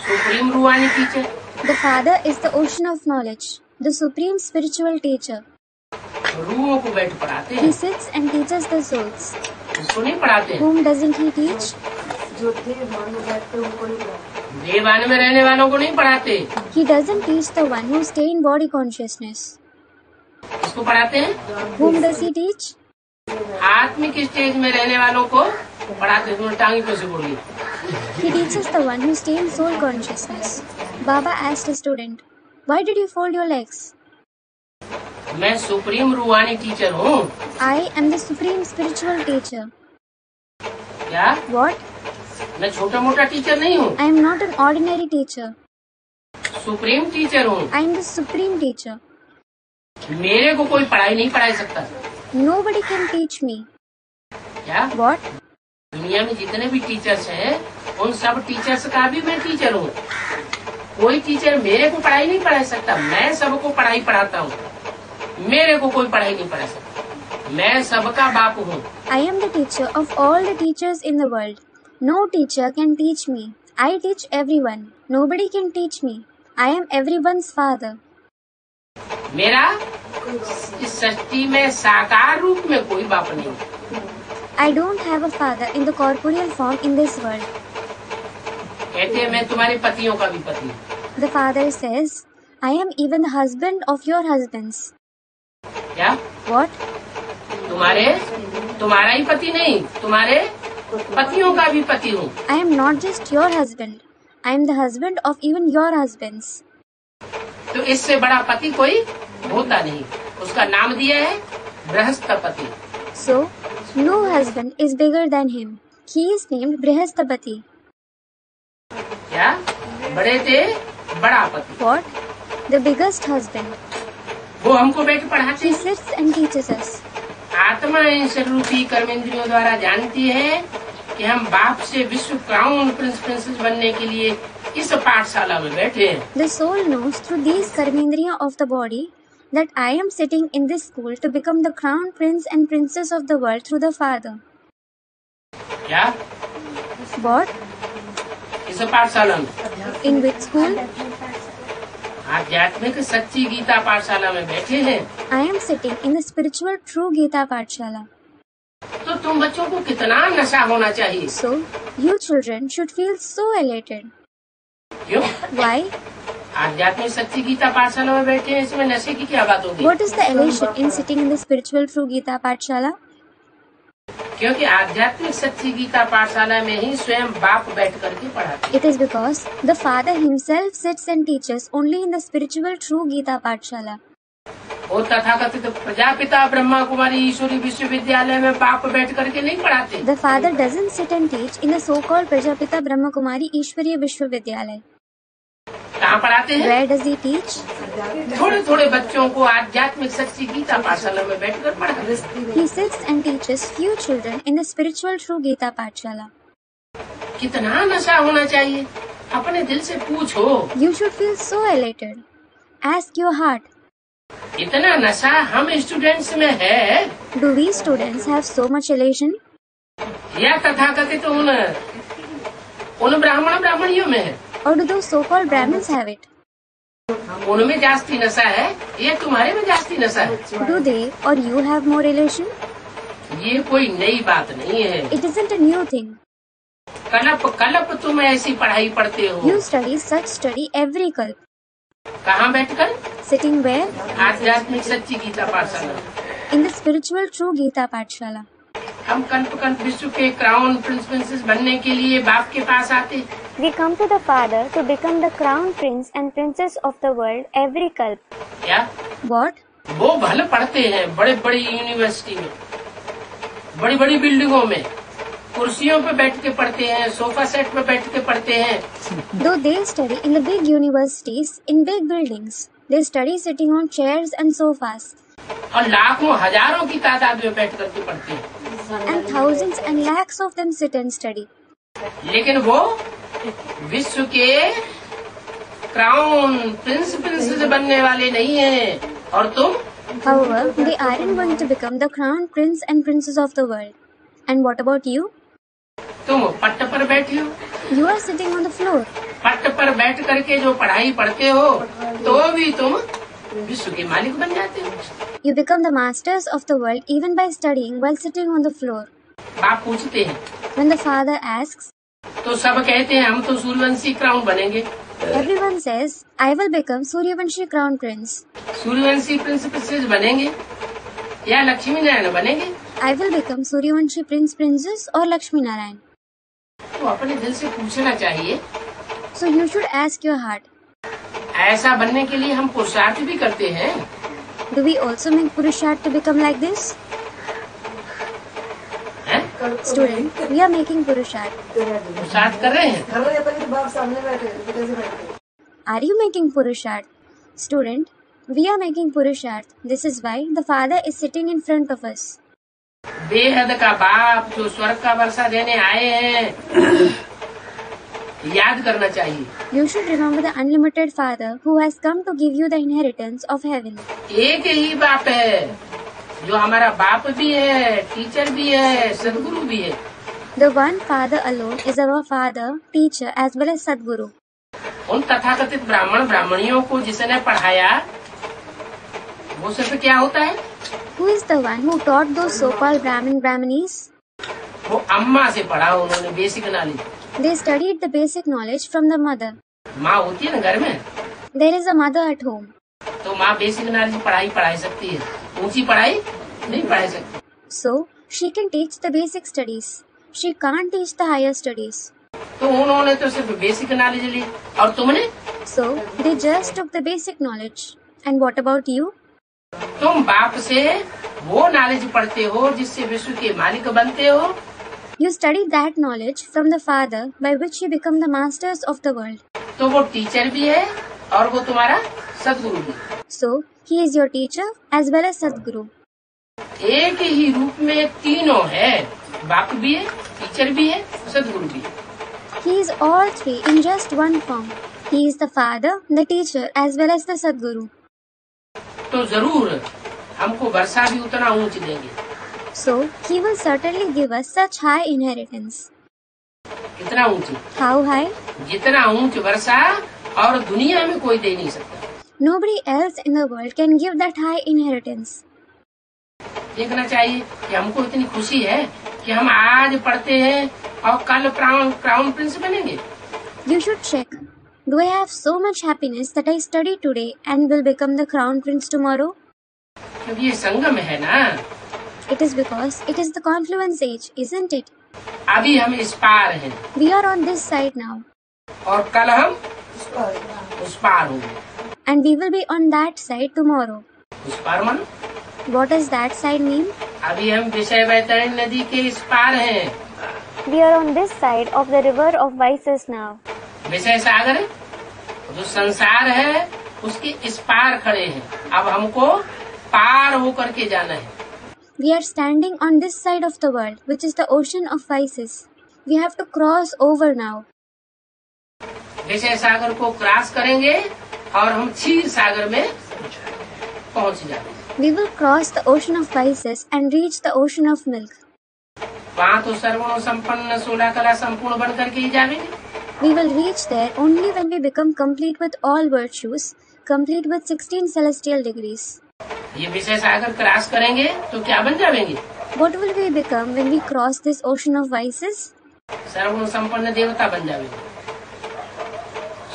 सुप्रीम रूहानी teacher. The Father is the ocean of knowledge, the supreme spiritual teacher. रूहों को बैठ पढ़ाते हैं। He sits and teaches the souls. इसको नहीं पढ़ाते हैं। Whom doesn't he teach? जो थे मन में बैठते उनको नहीं पढ़ाते। देवान में रहने वालों को नहीं पढ़ाते। He doesn't teach the one who stay in body consciousness. इसको पढ़ाते हैं। Whom does he teach? आत्मिक स्टेज में रहने वालों को पढ़ाते। तुमने टांगी को सिकोड़ ली। He teaches the one who stay in soul consciousness. Baba asked a student, "Why did you fold your legs?" मैं सुप्रीम रूहानी टीचर हूँ। I am the supreme spiritual teacher. क्या? What? मैं छोटा मोटा टीचर नहीं हूँ। I am not an ordinary teacher. Supreme teacher हूँ। I am the supreme teacher. मेरे को कोई पढ़ाई नहीं पढ़ाई सकता। Nobody can teach me. क्या? What? दुनिया में जितने भी टीचर्स हैं, उन सब टीचर्स का भी मैं टीचर हूँ। कोई टीचर मेरे को पढ़ाई नहीं पढ़ा सकता। मैं सबको पढ़ाई पढ़ाता हूँ। मेरे को कोई पढ़ाई नहीं पढ़ा सकता। मैं सबका बाप हूँ। I am the teacher of all the teachers in the world. No teacher can teach me. I teach everyone. Nobody can teach me. I am everyone's father. मेरा इस सृष्टि में साकार रूप में कोई बाप नहीं। I don't have a father in the corporeal form in this world. कहते हैं मैं तुम्हारे पतियों का भी पति हूँ। The father says, I am even the husband of your husbands. क्या? What? तुम्हारा ही पति नहीं, तुम्हारे पतियों का भी पति हूँ। I am not just your husband. I am the husband of even your husbands. तो इससे बड़ा पति कोई होता नहीं। उसका नाम दिया है Brihaspati. So, no husband is bigger than him. He is named Brihaspati. क्या? बड़े थे बड़ा पति। What? The biggest husband. वो हमको बैठ पढ़ाते He हैं। sits and teaches us. आत्मा इन रूपी कर्मेंद्रियों द्वारा जानती है कि हम बाप से विश्व क्राउन प्रिंस प्रिंसेस बनने के लिए इस पाठशाला में बैठे हैं। The soul knows through these karmendriya of the body that I am sitting in this school to become the crown prince and princess of the world through the Father. क्या? What? इस पाठशाला में In which school? आध्यात्मिक सच्ची गीता पाठशाला में बैठे हैं। I am sitting in the spiritual true Gita Pathshala. तो तुम बच्चों को कितना नशा होना चाहिए? So, you children should feel so elated. क्यों? Why? आध्यात्मिक सच्ची गीता पाठशाला में बैठे हैं, इसमें नशे की क्या बात होगी? What is the elation in sitting in the spiritual true Gita Pathshala? क्योंकि आध्यात्मिक सच्ची गीता पाठशाला में ही स्वयं बाप बैठ करके पढ़ाते। It is because the Father himself sits and teaches only in the spiritual true Gita Pathshala. वो तथाकथित प्रजापिता ब्रह्मा कुमारी ईश्वरी विश्वविद्यालय में बाप बैठ करके नहीं पढ़ाते। The Father doesn't sit and teach in the so-called Prajapita Brahma Kumari Ishwariya Vishwavidyalaya. कहाँ पढ़ाते हैं? Where does he teach? थोड़े थोड़े बच्चों को आध्यात्मिक सच्ची गीता पाठशाला में बैठकर पढ़ाते हैं। He sits and teaches few children in the spiritual true Gita Pathshala. कितना नशा होना चाहिए? अपने दिल से पूछो। You should feel so elated. Ask your heart. इतना नशा हम स्टूडेंट्स में है Do we students have so much elation? या तथाकथित उन ब्राह्मणियों में है? Or do those so-called Brahmins have it? उनमें जास्ती नशा है या तुम्हारे में जास्ती नशा है? Do they or you have more elation? ये कोई नई बात नहीं है। It isn't a new thing. कलप तुम ऐसी पढ़ाई पढ़ते हो। You study such study every kalp. कहाँ बैठकर? Sitting where? आध्यात्मिक सच्ची गीता पाठशाला। In the spiritual true Gita Pathshala. हम कल्प विश्व के क्राउन प्रिंस प्रिंसेस बनने के लिए बाप के पास आते। We come to the Father to become the crown prince and princess of the world every kalp. क्या? What? वो भले पढ़ते हैं बड़े बड़ी यूनिवर्सिटी में, बड़ी बड़ी बिल्डिंगों में, कुर्सियों पे बैठ के पढ़ते हैं, सोफा सेट पे बैठ के पढ़ते हैं। Though they study in the big universities, in big buildings, they study sitting on chairs and sofas. और लाखों हजारों की तादाद में बैठ करके पढ़ते हैं। And thousands and lakhs of them sit and study. लेकिन वो विश्व के क्राउन प्रिंस प्रिंसेस बनने वाले नहीं हैं। और तुम? However, they aren't going to become the crown prince and princess of the world. And what about you? तुम पट्ट पर बैठे हो। You are sitting on the floor. पट्ट पर बैठ करके जो पढ़ाई पढ़ते हो तो भी तुम विश्व के मालिक बन जाते हो। You become the masters of the world even by studying while sitting on the floor. बाप पूछते हैं When the Father asks, तो सब कहते हैं हम तो सूर्यवंशी क्राउन बनेंगे। everyone says, I will become Suryavanshi crown prince. Suryavanshi Prince princess बनेंगे या लक्ष्मी नारायण बनेंगे। I will become Suryavanshi prince princess or Lakshmi Narayan. तो अपने दिल से पूछना चाहिए। So you should ask your heart. ऐसा बनने के लिए हम पुरुषार्थ भी करते हैं। Do we also make Purusharth to become like this? हैं? Student, we are making Purusharth. पुरुषार्थ कर रहे हैं। बाप सामने बैठे तो कैसे बैठे? Are you making Purusharth? Student, we are making Purusharth. This is why the Father is sitting in front of us. बेहद का बाप जो स्वर्ग का वर्षा देने आए हैं, याद करना चाहिए। You should remember the unlimited Father who has come to give you the inheritance of heaven. एक ही बाप है जो हमारा बाप भी है, टीचर भी है, सदगुरु भी है। The one Father alone is our Father, teacher as well as Sadguru. उन तथाकथित ब्राह्मण ब्राह्मणियों को जिसने पढ़ाया, वो सिर्फ क्या होता है? Who is the one who taught those so-called Brahmin Brahmanis? वो अम्मा से पढ़ा उन्होंने basic knowledge. They studied the basic knowledge from the mother. माँ होती है ना घर में, There is a mother at home. तो माँ बेसिक नॉलेज पढ़ाई सकती है, ऊंची पढ़ाई नहीं पढ़ाई सकती। So, she can teach the basic studies. She can't teach the higher studies. तो उन्होंने तो सिर्फ बेसिक नॉलेज ली, और तुमने? So, they just took the basic knowledge. And what about you? तुम बाप से वो नॉलेज पढ़ते हो जिससे विश्व के मालिक बनते हो। You study that knowledge from the Father by which you become the masters of the world. तो वो टीचर भी है और वो तुम्हारा सदगुरु भी। So, he is your teacher as well as Sadguru. एक ही रूप में तीनों है, बाप भी है, टीचर भी है, सदगुरु भी है। He is all three in just one form. He is the Father, the teacher as well as the Sadguru. तो जरूर हमको वर्षा भी उतना ऊंच देंगे। So, he will certainly give us such high inheritance. कितना ऊंची? How high? जितना ऊंच वर्षा और दुनिया में कोई दे नहीं सकता। Nobody else in the world can give that high inheritance. देखना चाहिए कि हमको इतनी खुशी है कि हम आज पढ़ते हैं और कल क्राउन प्रिंस बनेंगे। You should check. Do I have so much happiness that I study today and will become the crown prince tomorrow? क्योंकि ये संगम है ना। It is because it is the confluence age, isn't it? अभी हम इस पार हैं We are on this side now. और कल हम उस पार होंगे। And we will be on that side tomorrow. उस पार मानो? What does that side mean? अभी हम विषय वैतरणी नदी के इस पार हैं। We are on this side of the river of vices now. विषय सागर है, जो संसार है उसके इस पार खड़े हैं। अब हमको पार होकर के जाना है। We are standing on this side of the world, which is the ocean of vices. We have to cross over now. विषय सागर को क्रॉस करेंगे और हम क्षीर सागर में पहुंच जाएंगे। We will cross the ocean of vices and reach the ocean of milk. वहाँ तो सर्वगुण संपन्न 16 कला संपूर्ण बन करके ही जाएंगे। We will reach there only when we become complete with all virtues, complete with 16 celestial degrees. ये विषय सागर क्रॉस करेंगे तो क्या बन जाएंगे? What will we become when we cross this ocean of vices? सर्वगुण संपन्न देवता बन जाएंगे,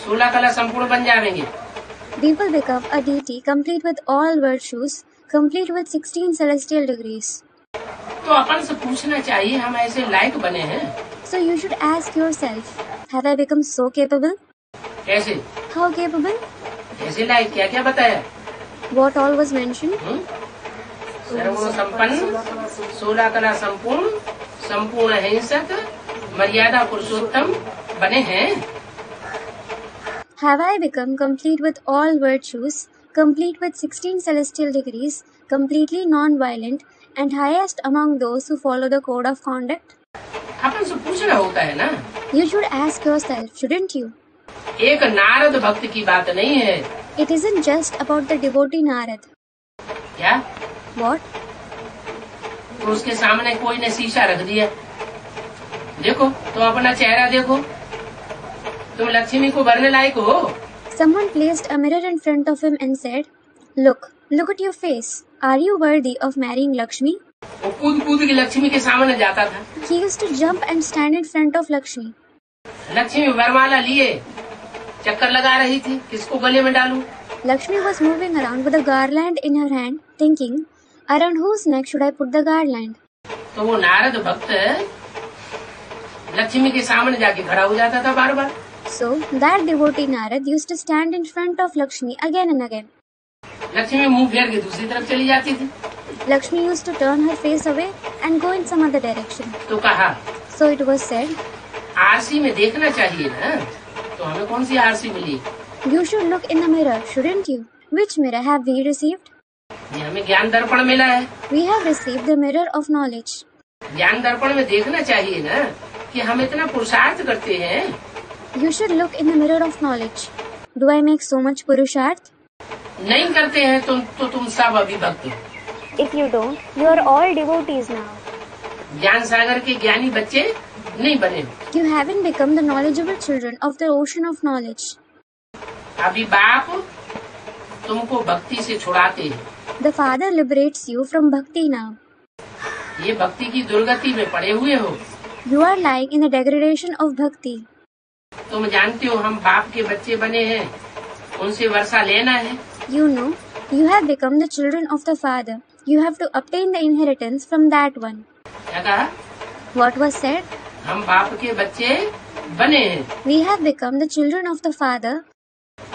16 कला संपूर्ण बन जाएंगे। We will become a deity complete with all virtues, complete with 16 celestial degrees. तो अपन से पूछना चाहिए, हम ऐसे लायक बने हैं? So you should ask yourself, have I become so capable? कैसे? How capable? ऐसे लायक क्या क्या बताया? What all was mentioned? सर्वगुण संपन्न, 16 कला संपूर्ण, संपूर्ण हिंसक, मर्यादा पुरुषोत्तम बने हैं। Have I become complete with all virtues, complete with 16 celestial degrees, completely non-violent, and highest among those who follow the code of conduct? अपन से पूछना होता है ना। You should ask yourself, shouldn't you? एक नारद भक्त की बात नहीं है। It isn't just about the devotee Narad. क्या? What? तो उसके सामने कोई ने शीशा रख दिया, देखो तो अपना चेहरा देखो, तुम लक्ष्मी को भरने लायक हो। Someone placed a mirror in front of him and said, Look at your face. Are you worthy of marrying Lakshmi? वो कूद के लक्ष्मी के सामने जाता था। He used to jump and stand in front of Lakshmi. Lakshmi वरमाला लिए चक्कर लगा रही थी, किसको गले में डालूं? Lakshmi was moving around with a garland in her hand, thinking, around whose neck should I put the garland? तो वो नारद भक्त लक्ष्मी के सामने जाके खड़ा हो जाता था बार बार। So that devotee Narad used to stand in front of Lakshmi again and again. Lakshmi मुंह फेर के दूसरी तरफ चली जाती थी। Lakshmi used to turn her face away and go in some other direction. तो कहा, So it was said, RC में देखना चाहिए ना, तो हमें कौन सी आरसी मिली? You should look in the mirror, shouldn't you? Which mirror have we received? ये हमें ज्ञान दर्पण मिला है। We have received the mirror of knowledge. ज्ञान दर्पण में देखना चाहिए ना कि हम इतना पुरुषार्थ करते हैं। You should look in the mirror of knowledge. Do I make so much purusharth? नहीं करते हैं तो तुम सब अभिभक्त हो। If you don't, you are all devotees now. ज्ञान सागर के ज्ञानी बच्चे नहीं बने हो। You haven't become the knowledgeable children of the ocean of knowledge. अभी बाप तुमको भक्ति से छुड़ाते हैं। The Father liberates you from bhakti now. ये भक्ति की दुर्गति में पड़े हुए हो। You are lying in the degradation of bhakti. तुम जानते हो हम बाप के बच्चे बने हैं, उनसे वर्षा लेना है। You know, you have become the children of the Father. You have to obtain the inheritance from that one. क्या कहा? What was said? हम बाप के बच्चे बने हैं We have become the children of the Father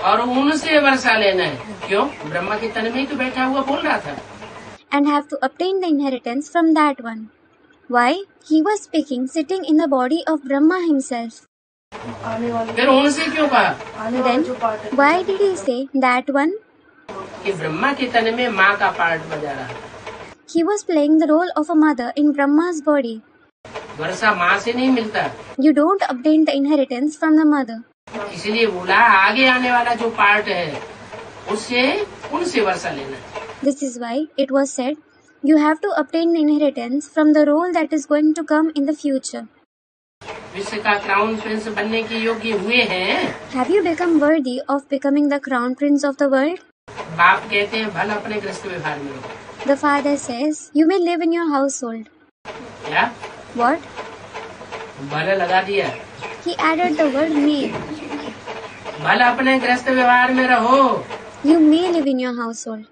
और उनसे वर्षा लेना है। क्यों? ब्रह्मा के तन में ही तो बैठा हुआ बोल रहा था। and have to obtain the inheritance from that one. Why? He was speaking sitting in the body of Brahma himself. आने वाले फिर उनसे क्यों कहा? आने वाले Then, जो पार्ट है why did he say that one? कि ब्रह्मा के तन में माँ का पार्ट बजा रहा है। He was playing the role of a mother in Brahma's body. वर्षा माँ से नहीं मिलता, You don't obtain the inheritance from the mother. इसलिए बोला आगे आने वाला जो पार्ट है उससे उनसे वर्षा लेना है। This is why it was said, you have to obtain the inheritance from the role that is going to come in the future. विश्व का क्राउन प्रिंस बनने के योग्य हुए हैं। Have you become worthy of becoming the crown prince of the world? बाप कहते हैं भला अपने गृहस्थ व्यवहार में रहो। The father says, you may live in your household. क्या? What? भला लगा दिया। He added the word may. भला अपने गृहस्थ व्यवहार में रहो। You may live in your household.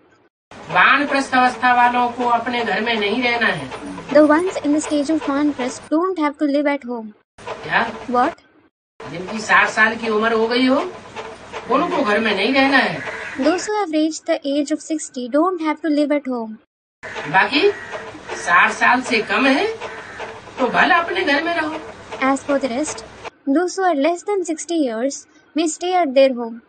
वानप्रस्थ अवस्था वालों को अपने घर में नहीं रहना है। The ones in the stage of Manprasth don't have to live at home. क्या? What? जिनकी 60 साल की उम्र हो गई हो उनको घर में नहीं रहना है। Those who have reached the age of 60 don't have to live at home. बाकी 60 साल से कम है तो भला अपने घर में रहो। As for the rest, those who are less than 60 years may stay at their home.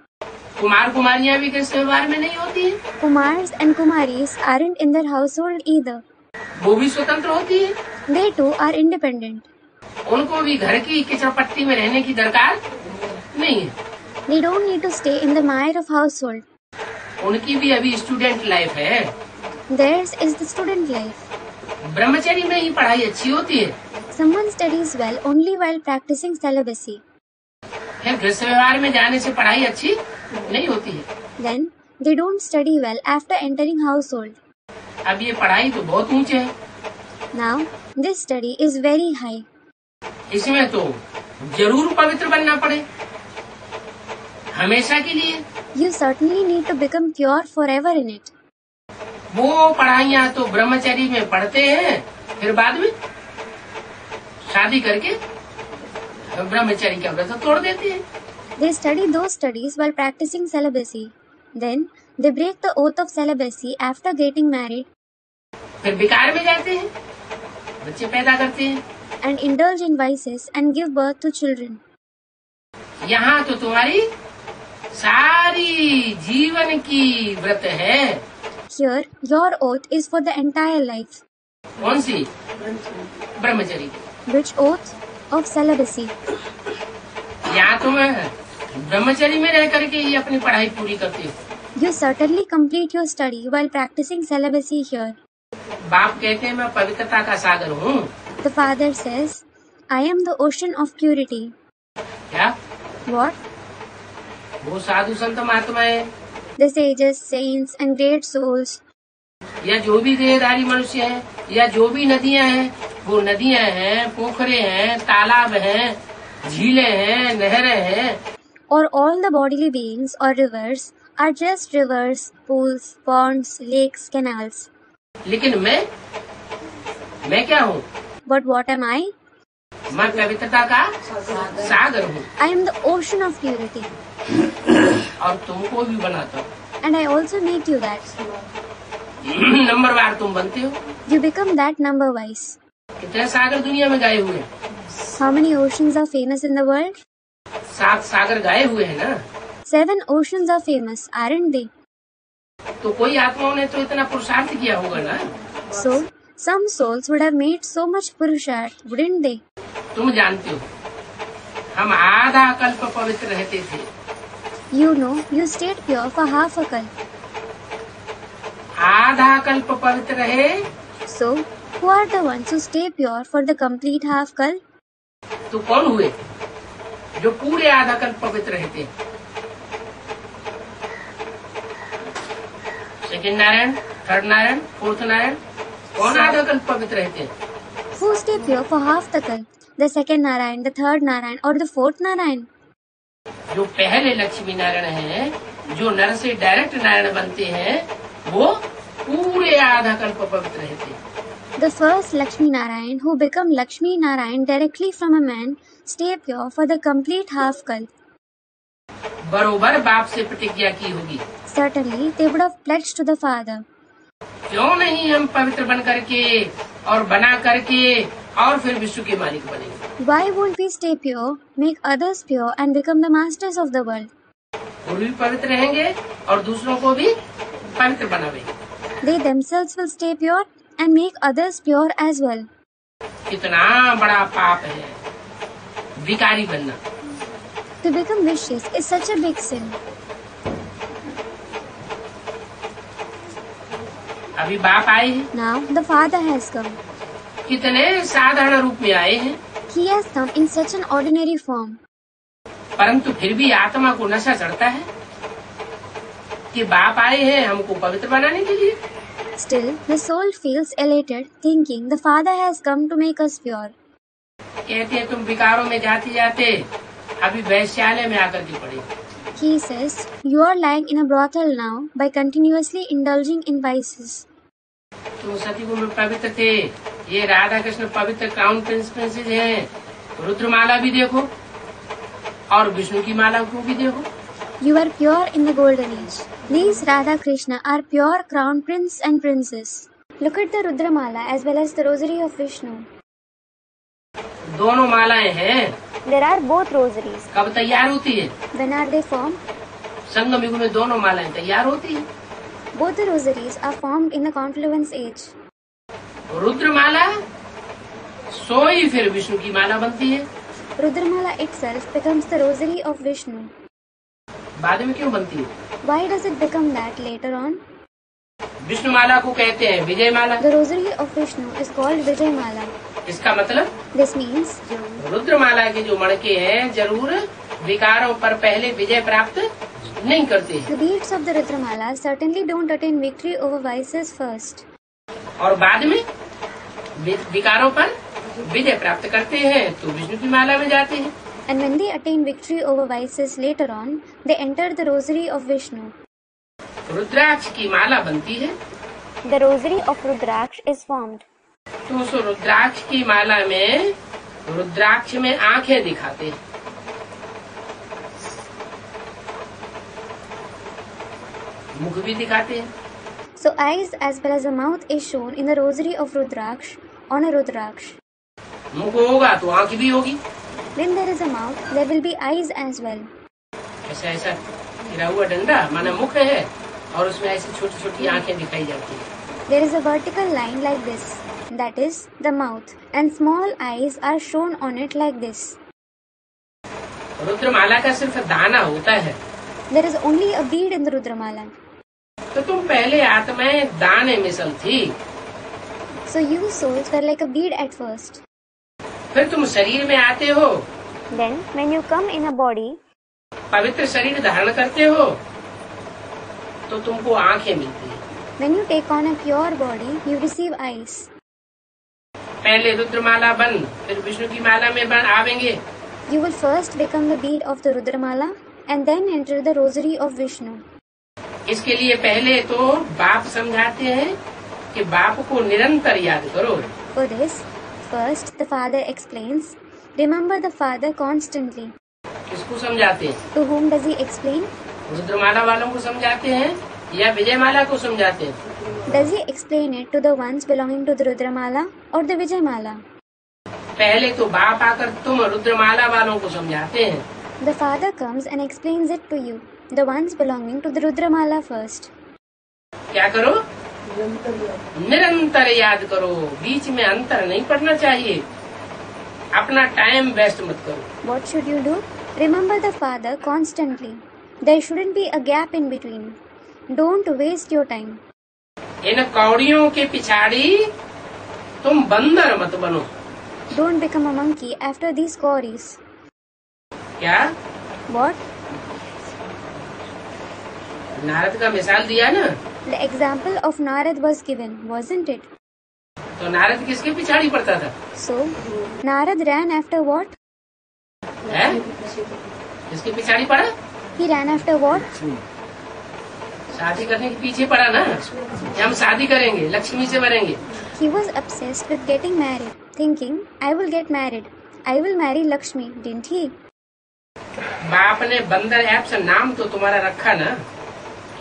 Kumar कुमारियाँ भी गृहस्थ व्यवहार में नहीं होती है, Kumars and Kumaris aren't in their household either. वो भी स्वतंत्र होती है। They too are independent. उनको भी घर की किचड़पट्टी में रहने की दरकार नहीं है। They don't need to stay in the mire of household. उनकी भी अभी स्टूडेंट लाइफ है। Theirs is the student life. ब्रह्मचर्य में ही पढ़ाई अच्छी होती है। Someone studies well only while practicing celibacy. फिर गृहस्थ व्यवहार में जाने से पढ़ाई अच्छी नहीं होती है। Then, they don't study well after entering household. अब ये पढ़ाई तो बहुत ऊंचे है, Now, this study is very high. इसमें तो जरूर पवित्र बनना पड़े हमेशा के लिए। You certainly need to become pure forever in it. वो पढ़ाइयाँ तो ब्रह्मचर्य में पढ़ते हैं, फिर बाद में शादी करके ब्रह्मचर्य का व्रत तोड़ देते हैं। They study those studies while practicing celibacy. Then, they break the oath of celibacy after getting married फिर विकार में जाते हैं, बच्चे पैदा करते हैं। and indulge in vices and give birth to children. यहाँ तो तुम्हारी सारी जीवन की व्रत है। Here, your oath is for the entire life. कौन सी? ब्रह्मचर्य की। Which oath? Of celibacy. यहाँ तुम ब्रह्मचर्य में रह करके ही अपनी पढ़ाई पूरी करते हो। You certainly complete your study while practicing celibacy here. बाप कहते हैं मैं पवित्रता का सागर हूँ। The father says, I am the ocean of purity. क्या? What? वो साधु संत महात्माएं The sages, saints and great souls, या जो भी देहधारी मनुष्य हैं या जो भी नदियाँ हैं, वो नदियाँ हैं, पोखरे हैं, तालाब हैं, झीलें हैं, नहरें हैं, or all the bodily beings or rivers are just rivers, pools, ponds, lakes, canals. लेकिन मैं क्या हूँ? But what am I? मैं पवित्रता का सागर हूँ I am the ocean of purity. और तुमको भी बनाता हूँ। And I also make you that. नंबरवार तुम बनते हो। You become that number wise. कितने सागर दुनिया में गाए हुए हैं? How many oceans are famous in the world? 7 सागर गाए हुए हैं ना। 7 oceans are famous, aren't they? तो कोई आत्माओं ने तो इतना पुरुषार्थ किया होगा ना। So, some souls would have made so much purusharth, wouldn't they? तुम जानते हो हम आधा कल्प पवित्र रहते थे। You know, you stayed pure for half a kalp. आधा कल्प पवित्र रहे So, who are the ones who stay pure for the complete half kalp? तो कौन हुए जो पूरे आधा कल्प पवित्र रहते? Second Narayan, third Narayan, fourth Narayan, कौन आधा कल्प पवित्र रहते? Who stay pure for half the kalp? The second Narayan, the third Narayan, or the fourth Narayan? जो पहले लक्ष्मी नारायण हैं, जो नर से डायरेक्ट नारायण बनते हैं, वो पूरे आधा कल्प पवित्र रहते। The first Lakshmi Narayan, who become Lakshmi Narayan directly from a man, stay pure for the complete half kalp. बरोबर बाप से प्रतिज्ञा की होगी। Certainly, they would have pledged to the father. क्यों नहीं हम पवित्र बन करके और बना करके और फिर विश्व के मालिक बनेंगे? Why won't we stay pure, make others pure, and become the masters of the world? वो भी पवित्र रहेंगे और दूसरों को भी पवित्र बनावेंगे। They themselves will stay pure and make others pure as well. कितना बड़ा पाप है विकारी बनना। To become vicious is such a big sin. अभी बाप आए हैं, Now the father has come. कितने साधारण रूप में आए हैं, He has come in such an ordinary form. परंतु फिर भी आत्मा को नशा चढ़ता है कि बाप आए हैं हमको पवित्र बनाने के लिए। Still, the soul feels elated, thinking the father has come to make us pure. कहते हैं तुम विकारों में जाते जाते अभी वैश्यालय में आकर के पड़े। He says, you are lying in a brothel now by continuously indulging in vices. तुम सतयुग में पवित्र थे, ये राधा कृष्ण पवित्र क्राउन प्रिंसेस हैं। रुद्रमाला भी देखो और विष्णु की माला को भी देखो। You are pure in the golden age. These Radha Krishna are pure crown prince and princess. Look at the Rudramala as well as the rosary of Vishnu. दोनों मालाएं हैं। There are both rosaries. कब तैयार होती है? When are they formed? संगम युग में दोनों मालाएं तैयार होती है। Both the rosaries are formed in the confluence age. रुद्रमाला सोई फिर विष्णु की माला बनती है। Rudramala itself becomes the rosary of Vishnu. बाद में क्यों बनती है? Why does it become that later on? Vishnu माला को कहते हैं विजय माला। The rosary of Vishnu is called Vijay Mala. इसका मतलब This means रुद्रमाला के जो मणके हैं जरूर विकारों पर पहले विजय प्राप्त नहीं करते हैं the beads of the Rudramala certainly don't attain victory over vices first. और बाद में विकारों पर विजय प्राप्त करते हैं तो विष्णु की माला में जाते हैं। And when they attain victory over vices later on, they enter the rosary of Vishnu. रुद्राक्ष की माला बनती है। The rosary of Rudraksh is formed. तो उस रुद्राक्ष की माला में रुद्राक्ष में आंखें दिखाते हैं। मुख भी दिखाते हैं। So eyes as well as a mouth is shown in the rosary of Rudraksh on a Rudraksh. मुख होगा तो आंख भी होगी। When there is a mouth, there will be eyes as well. ऐसा ऐसा गिरा हुआ डंडा माना मुख है और उसमें ऐसी छोटी छोटी आंखें दिखाई जाती हैं। There is a vertical line like this, that is the mouth, and small eyes are shown on it like this. रुद्रमाला का सिर्फ दाना होता है। There is only a bead in the Rudramala. तो तुम पहले आत्माएं दाने मिसल थी, So you souls were like a bead at first. फिर तुम शरीर में आते हो, Then when you come in a body, पवित्र शरीर धारण करते हो तो तुमको आंखें मिलती है। when you take on a pure body, you receive eyes. पहले रुद्रमाला बन फिर विष्णु की माला में बन आवेंगे। You will first become the bead of the Rudramala and then enter the rosary of Vishnu. इसके लिए पहले तो बाप समझाते हैं कि बाप को निरंतर याद करो। For this, first the father explains, remember the father constantly. किसको समझाते हैं? To whom does he explain? रुद्रमाला वालों को समझाते हैं या विजयमाला को समझाते हैं? Does he explain it to the ones belonging to the Rudramala or the Vijayamala? पहले तो बाप आकर तुम रुद्रमाला वालों को समझाते हैं। The father comes and explains it to you. the ones belonging to the Rudramala first. क्या करो? निरंतर याद। निरंतर याद करो, बीच में अंतर नहीं पड़ना चाहिए, अपना टाइम वेस्ट मत करो। What should you do? Remember the Father constantly. There shouldn't be a gap in between. Don't waste your time. इन कौड़ियों के पिछाड़ी तुम बंदर मत बनो। Don't become a monkey after these quarries. क्या? What? नारद का मिसाल दिया ना, The example of Narad was given, wasn't it? तो नारद किसके पिछाड़ी पड़ता था? So, Narad ran after what? है? किसके पिछाड़ी पड़ा? He ran after what? शादी करने के पीछे पड़ा ना, कि हम शादी करेंगे, लक्ष्मी से मरेंगे। He was obsessed with getting married, thinking, I will get married. I will marry Lakshmi, didn't he? बाप ने बंदर ऐप्स नाम तो तुम्हारा रखा ना।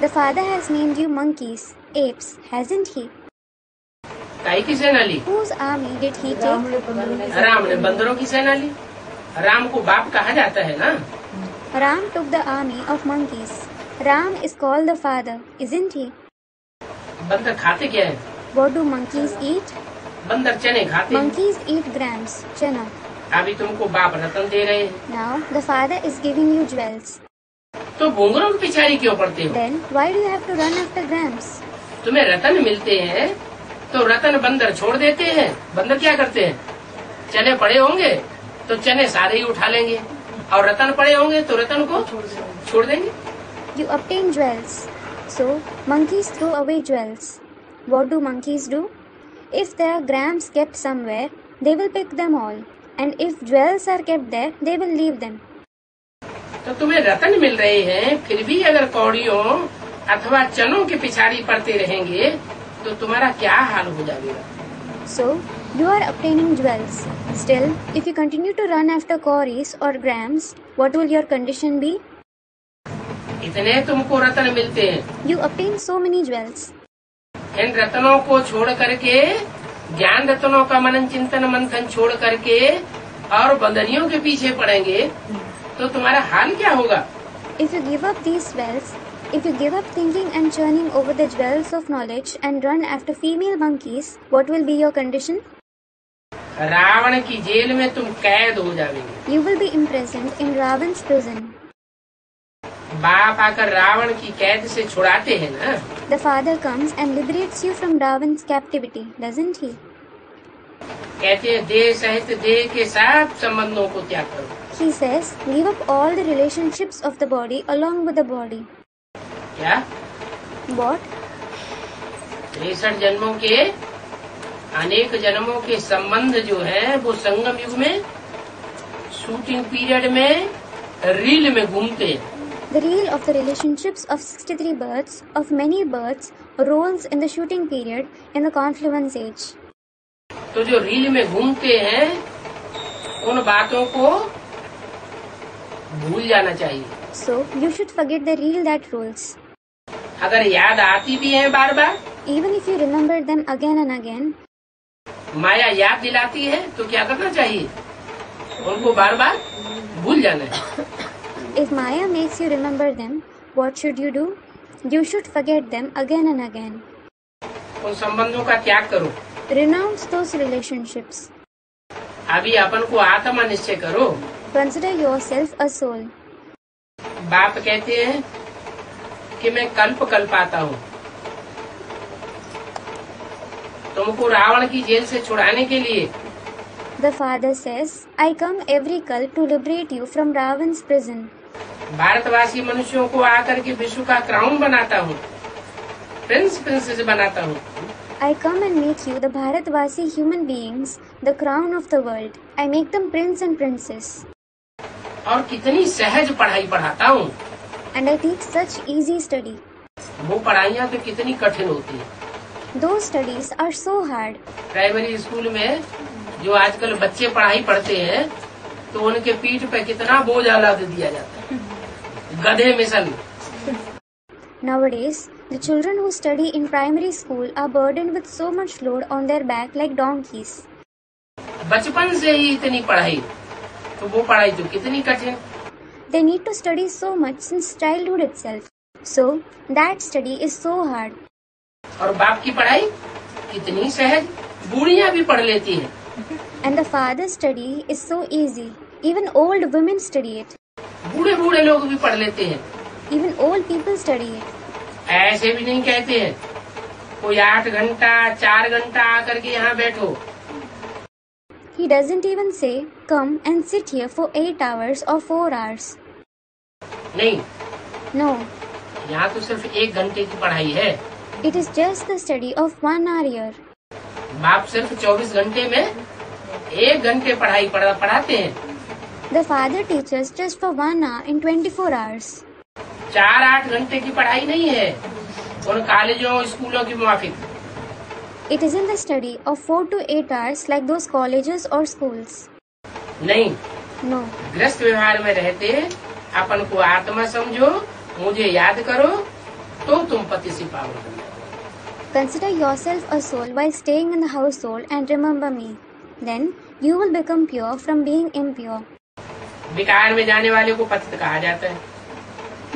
The Father has named you monkeys, apes, hasn't he? काई की सेना ली? Whose army did he Ram take? ने बंदरों की राम ने बंदरों की सेना ली। राम को बाप कहा जाता है ना। Ram took the army of monkeys. Ram is called the Father, isn't he? बंदर खाते क्या है? What do monkeys eat? बंदर चने खाते हैं। Monkeys eat grams, chana. अभी तुमको बाप रतन दे रहे हैं, Now the Father is giving you jewels. तो घुंघरों की पिछाड़ी क्यों पड़ते हो? Then why do you have to run after grams? तुम्हें रतन मिलते हैं तो रतन बंदर छोड़ देते हैं। बंदर क्या करते हैं? चने पड़े होंगे तो चने सारे ही उठा लेंगे, और रतन पड़े होंगे तो रतन को छोड़ देंगे। You obtain jewels. So monkeys throw away jewels. What do monkeys do? If there are grams kept somewhere, they will pick them all. And if jewels are kept there, they will leave them. तो तुम्हें रतन मिल रहे हैं, फिर भी अगर कौड़ियों अथवा चनों के पिछाड़ी पड़ते रहेंगे तो तुम्हारा क्या हाल हो जाएगा? So you are obtaining jewels. Still, if you continue to run after cowries or grams, what will your condition be? इतने तुमको रतन मिलते हैं, You obtain so many jewels. इन रत्नों को छोड़ करके, ज्ञान रत्नों का मनन चिंतन मंथन छोड़ करके और बंदरियों के पीछे पड़ेंगे तो तुम्हारा हाल क्या होगा? If you give up these jewels, if you give up thinking and churning over the jewels of knowledge and run after female monkeys, what will be your condition? Ravan की जेल में तुम कैद हो जाओगे। You will be imprisoned in Ravan's prison. बाप आकर रावण की कैद से छुड़ाते हैं ना। The Father comes and liberates you from Ravan's captivity, doesn't he? कहते हैं देह सहित देह के सब संबंधों को त्याग करो। He says, give up all the relationships of the body along with the body. क्या? What? 63 जन्मों के अनेक जन्मों के संबंध जो है वो संगम युग में शूटिंग पीरियड में रील में घूमते हैं। The reel of the relationships of 63 births, of many births, rolls in the shooting period in the confluence age. तो जो रील में घूमते हैं उन बातों को भूल जाना चाहिए। So, you should forget the reel that rolls. अगर याद आती भी है बार बार, Even if you remember them again and again, माया याद दिलाती है तो क्या करना चाहिए? उनको बार बार भूल जाना है। if Maya makes you remember them, what should you do? You should forget them again and again. उन संबंधों का त्याग करो। Renounce those relationships. अभी अपन को आत्मा निश्चय करो। Consider yourself a soul. बाप कहते हैं कि मैं कल्प कल्प आता हूँ तुमको रावण की जेल से छुड़ाने के लिए। The Father says, I come every kalp to liberate you from Ravan's prison. भारतवासी मनुष्यों को आकर के विश्व का क्राउन बनाता हूँ, प्रिंस प्रिंसेस बनाता हूँ। I come and make you the Bharatvasi human beings, the crown of the world. I make them prince and princess. और कितनी सहज पढ़ाई पढ़ाता हूँ। And I teach such easy study. वो पढ़ाइयाँ तो कितनी कठिन होती है। Those studies are so hard. Primary school में जो आजकल बच्चे पढ़ाई पढ़ते हैं तो उनके पीठ पे कितना बोझ लाद दिया जाता है, गधे मिसल। Nowadays, the children who study in primary school are burdened with so much load on their back like donkeys. बचपन से ही इतनी पढ़ाई, तो वो पढ़ाई तो कितनी कठिन। They need to study so much since childhood itself. So, that study is so hard. और बाप की पढ़ाई कितनी सहज, बूढ़ियाँ भी पढ़ लेती हैं। And the father's study is so easy. Even old women study it. बूढ़े बूढ़े लोग भी पढ़ लेते हैं। Even old people study it. ऐसे भी नहीं कहते हैं कोई 8 घंटा 4 घंटा आकर के यहाँ बैठो। He doesn't even say, come and sit here for 8 hours or 4 hours. नहीं, No, यहाँ तो सिर्फ 1 घंटे की पढ़ाई है। it is just the study of 1 hour here. बाप सिर्फ 24 घंटे में 1 घंटे पढ़ाई पढ़ाते हैं। The father teaches just for 1 hour in 24 hours. 4-8 घंटे की पढ़ाई नहीं है उन कॉलेजों स्कूलों की मुआफिक। It isn't the study of 4 to 8 hours like those colleges or schools. नहीं, No, गृहस्थ व्यवहार में रहते अपन को आत्मा समझो, मुझे याद करो, तो तुम पति से पावन बन जाओ। consider yourself a soul while staying in the household and remember me. Then you will become pure from being impure. विकार में जाने वाले को पतित कहा जाता है।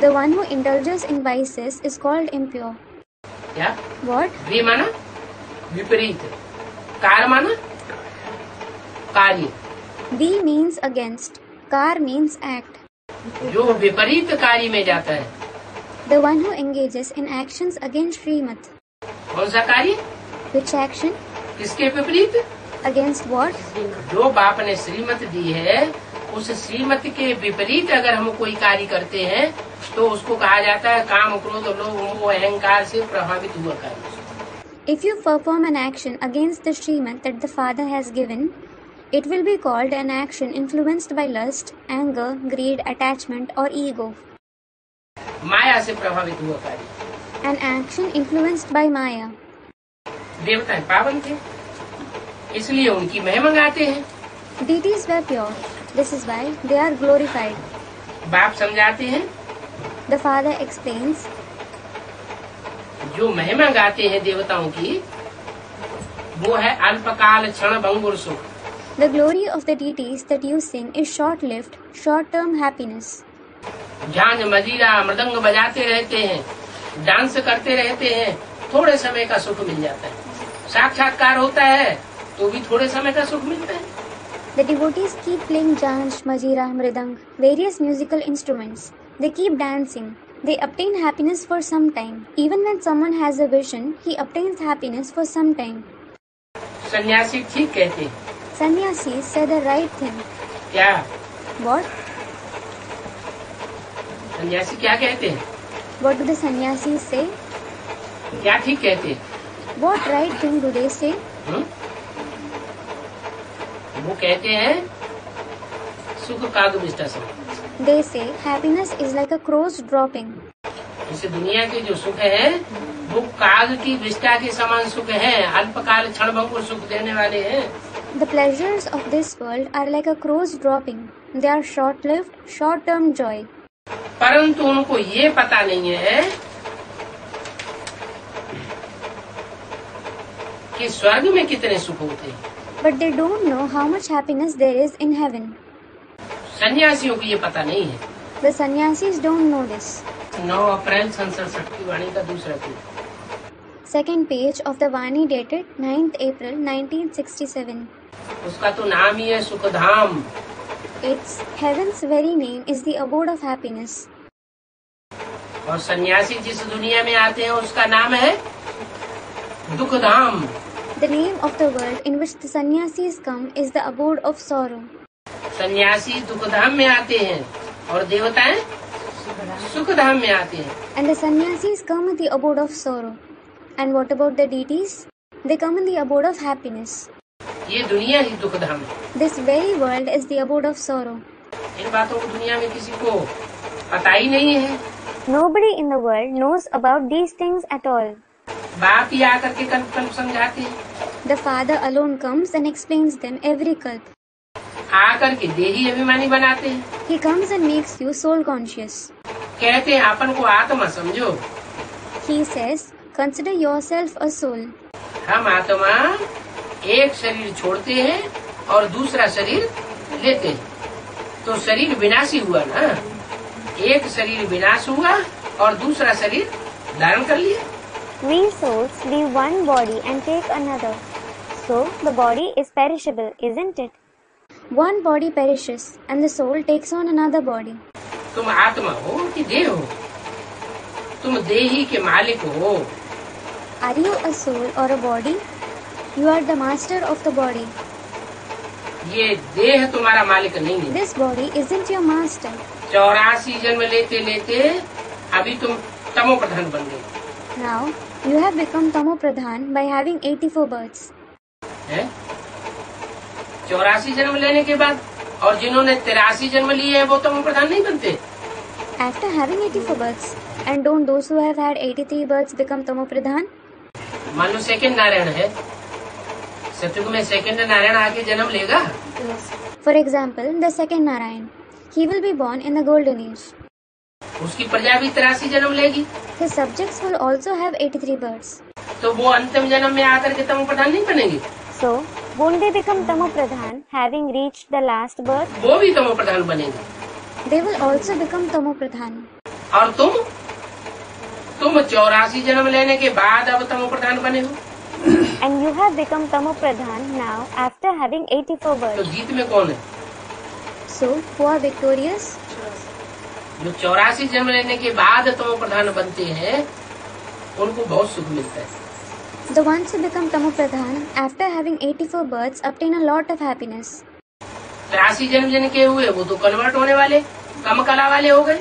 The one who indulges in vices is called impure. क्या? What? वी माना विपरीत, कार माना कार्य। V means against, car means act. जो विपरीत कार्य में जाता है। The one who engages in actions against Srimad. कौन सा कार्य? Which action? किसके विपरीत? Against what? जो बाप ने श्रीमत दी है उस श्रीमत के विपरीत अगर हम कोई कार्य करते हैं तो उसको कहा जाता है काम, क्रोध, लोभ, मोह, अहंकार से प्रभावित हुआ कार्य। If you perform an action against the Srimad that the Father has given, it will be called an action influenced by lust, anger, greed, attachment or ego. माया से प्रभावित हुआ कार्य। An action influenced by Maya. देवता पावन थे इसलिए उनकी महिमा गाते हैं। Deities were pure. This is why they are glorified. बाप समझाते हैं The Father explains, जो महिमा गाते हैं देवताओं की वो है अल्पकाल क्षण भंगुर सुख। the glory of the deities that you sing is short-lived, short-term happiness. झांझ मजीरा मृदंग बजाते रहते हैं, डांस करते रहते हैं, थोड़े समय का सुख मिल जाता है। साक्षात्कार होता है तो भी थोड़े समय का सुख मिलता है। The devotees keep playing janj, majira, mridang, various musical instruments. They keep dancing. They obtain happiness for some time. Even when someone has a vision, he obtains happiness for some time. सन्यासी ठीक कहते हैं। Sannyasis say the right thing. क्या? What? सन्यासी क्या कहते हैं? What do the sannyasis say? क्या ठीक कहते हैं? What right thing do they say? वो कहते हैं सुख काग विष्टा सम। They say happiness is like a crow's dropping. इस दुनिया के जो सुख है वो काग की विष्टा के समान सुख है, अल्पकाल क्षण भंगुर सुख देने वाले हैं। The pleasures of this world are like a crow's dropping. They are short-lived, short-term joy. परंतु उनको ये पता नहीं है कि स्वर्ग में कितने सुख होते हैं। But they don't know how much happiness there is in heaven. सन्यासियों को ये पता नहीं है। The sannyasis don't know this. 9 अप्रैल संसद शक्ति वाणी का दूसरा page. Second page of the Vani dated 9th April 1967. उसका तो नाम ही है Sukhdham. Its heaven's very name is the abode of happiness. और सन्यासी जिस दुनिया में आते हैं उसका नाम है दुखधाम। The name of the world in which the sannyasis come is the abode of sorrow. सन्यासी दुखधाम में आते हैं और देवताएं सुखधाम में आते हैं। And the sannyasis come in the abode of sorrow. And what about the deities? They come in the abode of happiness. ये दुनिया ही दुखधाम है। This very world is the abode of sorrow. इन बातों को दुनिया में किसी को पता ही नहीं है। Nobody in the world knows about these things at all. बाप ही आकर के कल्प कल्प समझाते हैं। The Father alone comes and explains them every kalp. आकर के देही अभिमानी बनाते हैं। He comes and makes you soul conscious. कहते हैं अपन को आत्मा समझो। He says, consider yourself a soul. हम आत्मा एक शरीर छोड़ते हैं और दूसरा शरीर लेते हैं, तो शरीर विनाशी हुआ ना। एक शरीर विनाश हुआ और दूसरा शरीर धारण कर लिया। We souls leave one body and take another. So the body is perishable, isn't it? One body perishes and the soul takes on another body. तुम आत्मा हो कि देह हो? तुम देही के मालिक हो। Are you a soul or a body? You are the master of the body. ये देह तुम्हारा मालिक नहीं है। This body isn't your master. 84 जन्म लेते लेते अभी तुम तमो प्रधान बन गए। Now you have become Tamo Pradhan by having 84 births. है 84 जन्म लेने के बाद, और जिन्होंने 83 जन्म लिए हैं वो तमो प्रधान नहीं बनते। After having 84 births, and don't those who have had 83 births become Tamo Pradhan? मान लो सेकंड नारायण है, सतयुग में सेकंड नारायण आके जन्म लेगा। Yes. For example, the second Narayan, he will be born in the golden age. उसकी प्रजा भी 83 जन्म लेगी। His subjects will also have 83 births. तो वो अंतिम जन्म में आकर के तमो प्रधान नहीं बनेंगे। So, won't they become Tamo Pradhan having reached the last birth? वो भी तमो प्रधान बनेंगे। They will also become Tamo Pradhan. और तुम 84 जन्म लेने के बाद अब तमो प्रधान बने हो। And you have become Tamo Pradhan now after having 84 तो births. जीत में कौन है? So, who are victorious? जो 84 जन्म लेने के बाद तमो प्रधान बनते हैं उनको बहुत सुख मिलता है। The ones who become Tamo Pradhan after having 84 births obtain a lot of happiness. 83 जन्म जिनके हुए वो तो कन्वर्ट होने वाले, कम कला वाले हो गए।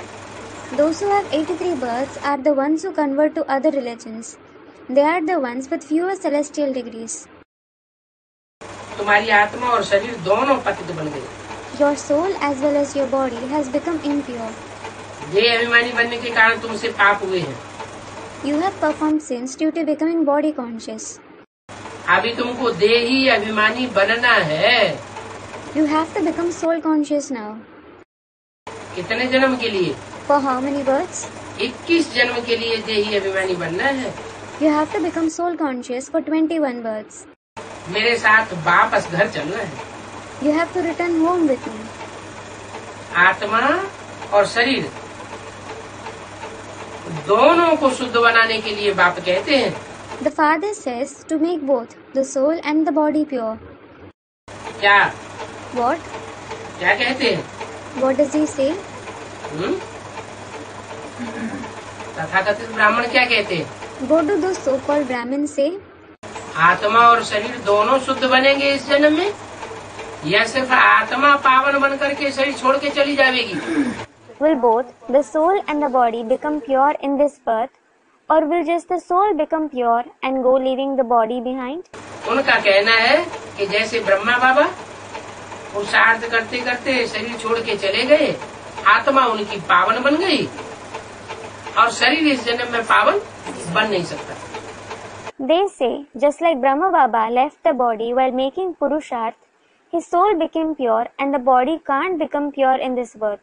Those who have 83 births are the ones who convert to other religions. They are the ones with fewer celestial degrees. तुम्हारी आत्मा और शरीर दोनों पतित बन गए। Your soul as well as your body has become impure. देह अभिमानी बनने के कारण तुमसे पाप हुए हैं। You have performed sins due to becoming body conscious. अभी तुमको देही अभिमानी बनना है। You have to become soul conscious now. कितने जन्म के लिए? For how many births? 21 जन्म के लिए देही अभिमानी बनना है। You have to become soul conscious for 21 births. मेरे साथ वापस घर चलना है। You have to return home with me. आत्मा और शरीर दोनों को शुद्ध बनाने के लिए बाप कहते हैं। The father says to make both the soul and the body pure. क्या What? क्या कहते हैं? What does he say? तथाकथित ब्राह्मण क्या कहते हैं? What do those so-called Brahmins say? आत्मा और शरीर दोनों शुद्ध बनेंगे इस जन्म में, या सिर्फ आत्मा पावन बन करके शरीर छोड़ के चली जाएगी? Will both the soul and the body become pure in this birth, or will just the soul become pure and go leaving the body behind? उनका कहना है कि जैसे ब्रह्मा बाबा पुरुषार्थ करते करते शरीर छोड़ के चले गए, आत्मा उनकी पावन बन गई और शरीर इस जन्म में पावन बन नहीं सकता। They say, just like Brahma Baba left the body while making Purusharth, his soul became pure and the body can't become pure in this birth.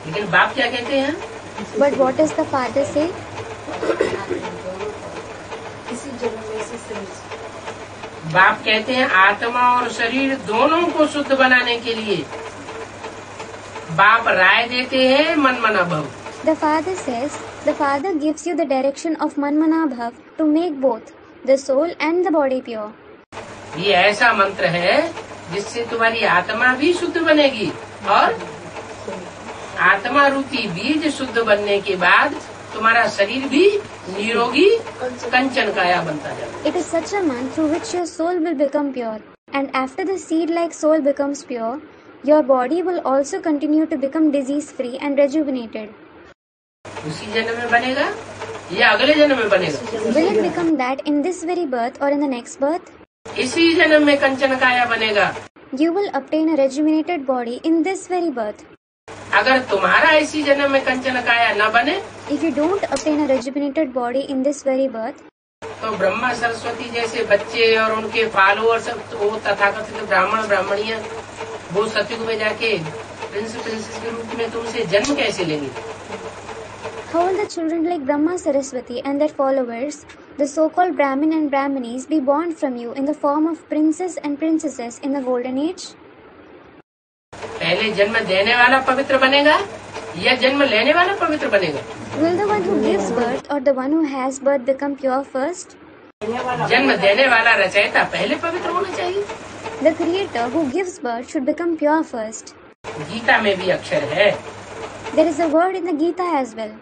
लेकिन बाप क्या कहते हैं? But what does the father say? किसी जन्म में से शरीर बाप कहते हैं आत्मा और शरीर दोनों को शुद्ध बनाने के लिए बाप राय देते हैं मनमना भव। The father says, the father gives you the direction of Manmana Bhav to make both the soul and the body pure. ये ऐसा मंत्र है जिससे तुम्हारी आत्मा भी शुद्ध बनेगी और आत्मा रूपी बीज शुद्ध बनने के बाद तुम्हारा शरीर भी निरोगी कंचन काया बनता जाएगा। It is such a month through which your soul will become pure, and after the seed-like soul becomes pure, your body will also continue to become disease-free and rejuvenated. उसी जन्म में बनेगा या अगले जन्म में बनेगा? Will it become that in this very birth or in the next birth? इसी जन्म में कंचन काया बनेगा। You will obtain a rejuvenated body in this very birth. अगर तुम्हारा इसी जन्म में कंचन काया न बने, If you don't obtain a rejuvenated body in this very birth, तो ब्रह्मा सरस्वती जैसे बच्चे और उनके फॉलोअर्स वो तथाकथित ब्राह्मण ब्राह्मणियां वो सतयुग में जाके प्रिंस प्रिंसेस के रूप में तुमसे जन्म कैसे लेंगे? how will the children like Brahma Saraswati and their followers, the so-called Brahmin and Brahmanis, be born from you in the form of princes and princesses in the golden age? पहले जन्म देने वाला पवित्र बनेगा या जन्म लेने वाला पवित्र बनेगा? Will the one who gives birth or the one who has birth become pure first? जन्म देने वाला रचयिता पहले पवित्र होना चाहिए। The creator who gives birth should become pure first. Gita में भी अक्षर है। There is a word in the Gita as well.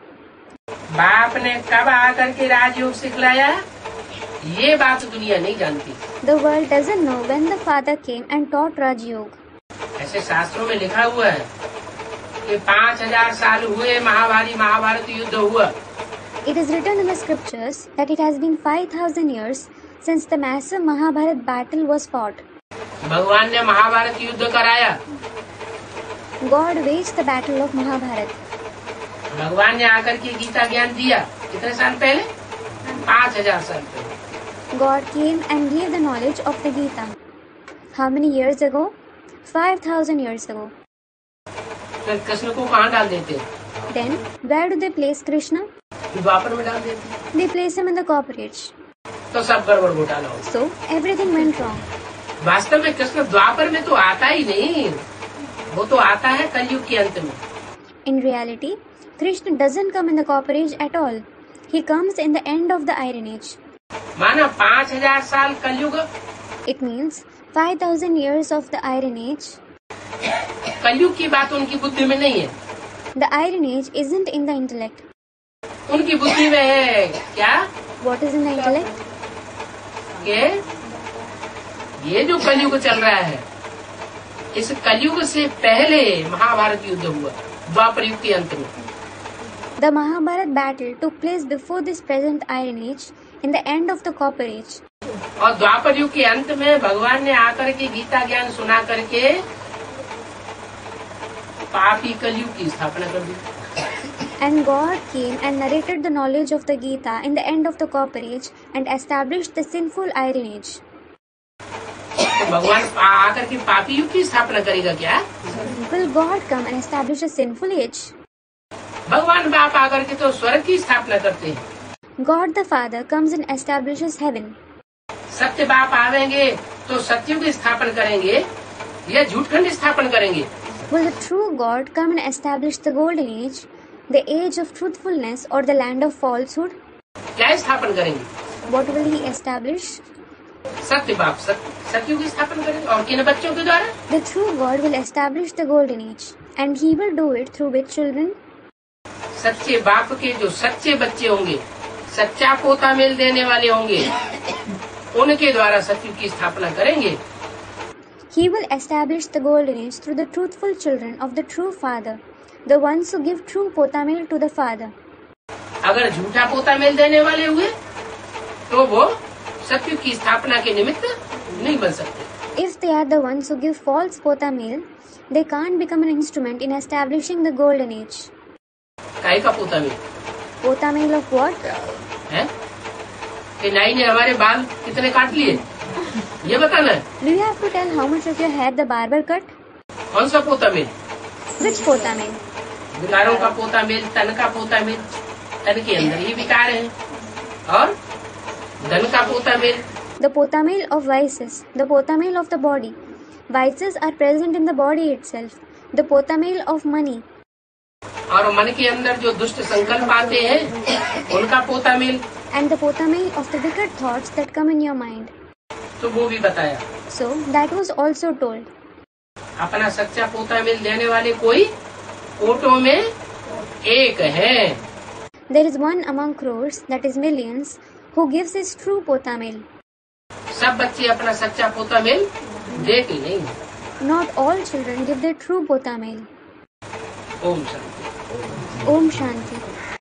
बाप ने कब आकर के राजयोग सिखलाया, ये बात दुनिया नहीं जानती। The world doesn't know when the father came and taught Raj Yoga. ऐसे शास्त्रों में लिखा हुआ है कि 5000 साल हुए महाभारत युद्ध हुआ। It is written in the scriptures that it has been 5000 years since the massive Mahabharat battle was fought. भगवान ने महाभारत युद्ध कराया। God waged the battle of Mahabharat. भगवान ने आकर के गीता ज्ञान दिया कितने साल पहले? 5000 साल पहले। God came and gave the knowledge of the Gita. How many years ago? 5000 years ago. तो कृष्ण को कहाँ डाल देते? Then, where do they place Krishna? द्वापर में डाल देते। They place him in the cooperage. तो सब गड़बड़ घोटाला हो। So, everything went wrong. वास्तव में कृष्ण द्वापर में तो आता ही नहीं, वो तो आता है कलयुग के अंत में। In reality, Krishna doesn't come in the cooperage at all. He comes in the end of the Iron Age. माना 5000 साल कलयुग, It means 5000 years of the Iron Age. कलयुग की बात उनकी बुद्धि में नहीं है। The Iron Age isn't in the intellect. उनकी बुद्धि में है क्या? What is in the intellect? कि ये जो कलयुग चल रहा है, इस कलयुग से पहले महाभारत युद्ध हुआ, द्वापर युग के अंत में। The Mahabharat battle took place before this present Iron Age, in the end of the Copper Age. और द्वापर युग के अंत में भगवान ने आकर के गीता ज्ञान सुना करके पापी कलयुग की स्थापना कर दी। And God came and narrated the knowledge of the Gita in the end of the Copper Age and established the sinful Iron Age. तो भगवान आकर के पापी युग की स्थापना करेगा क्या? Will God come and establish a sinful age? भगवान बाप आकर के तो स्वर्ग की स्थापना करते हैं। God the Father comes and establishes heaven. सत्य बाप आवेंगे तो सत्युग की स्थापना करेंगे या झूठखंड स्थापना करेंगे? Will the true God come and establish the golden age, the age of truthfulness or the land of falsehood? क्या स्थापना करेंगे? What will he establish? सत्य बाप सत्युग की स्थापना करेंगे। और किन बच्चों के द्वारा? The true God will establish the golden age and he will do it through which children? सच्चे बाप के जो सच्चे बच्चे होंगे, सच्चा पोता मेल देने वाले होंगे, उनके द्वारा सत्युग की स्थापना करेंगे। He will establish the golden age through the truthful children of the true Father, the ones who give true potamil to the Father. अगर झूठा पोता मेल देने वाले हुए तो वो सत्युग की स्थापना के निमित्त नहीं बन सकते। If they are the ones who give false potamil, they can't become an instrument in establishing the golden age. काहे का पोता मेल? Potamil of what? है? कि नाई ने हमारे बाल कितने काट लिए, ये बताना है। Do you have to tell how much of your hair the barber cut? कौन सा पोता मेल? Which potamil? विकारों का पोता मेल, तन का पोता मेल, तन के अंदर ही विकार है, और धन का पोता mail. The potamil of vices, the potamil of the body. Vices are present in the body itself. The potamil of money. और मन के अंदर जो दुष्ट संकल्प आते हैं, उनका पोता mail. And the potamil of the wicked thoughts that come in your mind. तो वो भी बताया। So that was also told. अपना सच्चा पोता मेल देने वाले कोई कोटों में एक है। There is one among crores, that is millions, who gives his true potamil. सब बच्चे अपना सच्चा पोता मेल देते नहीं। Not all children give their true potamil. Om Shanti. Om Shanti.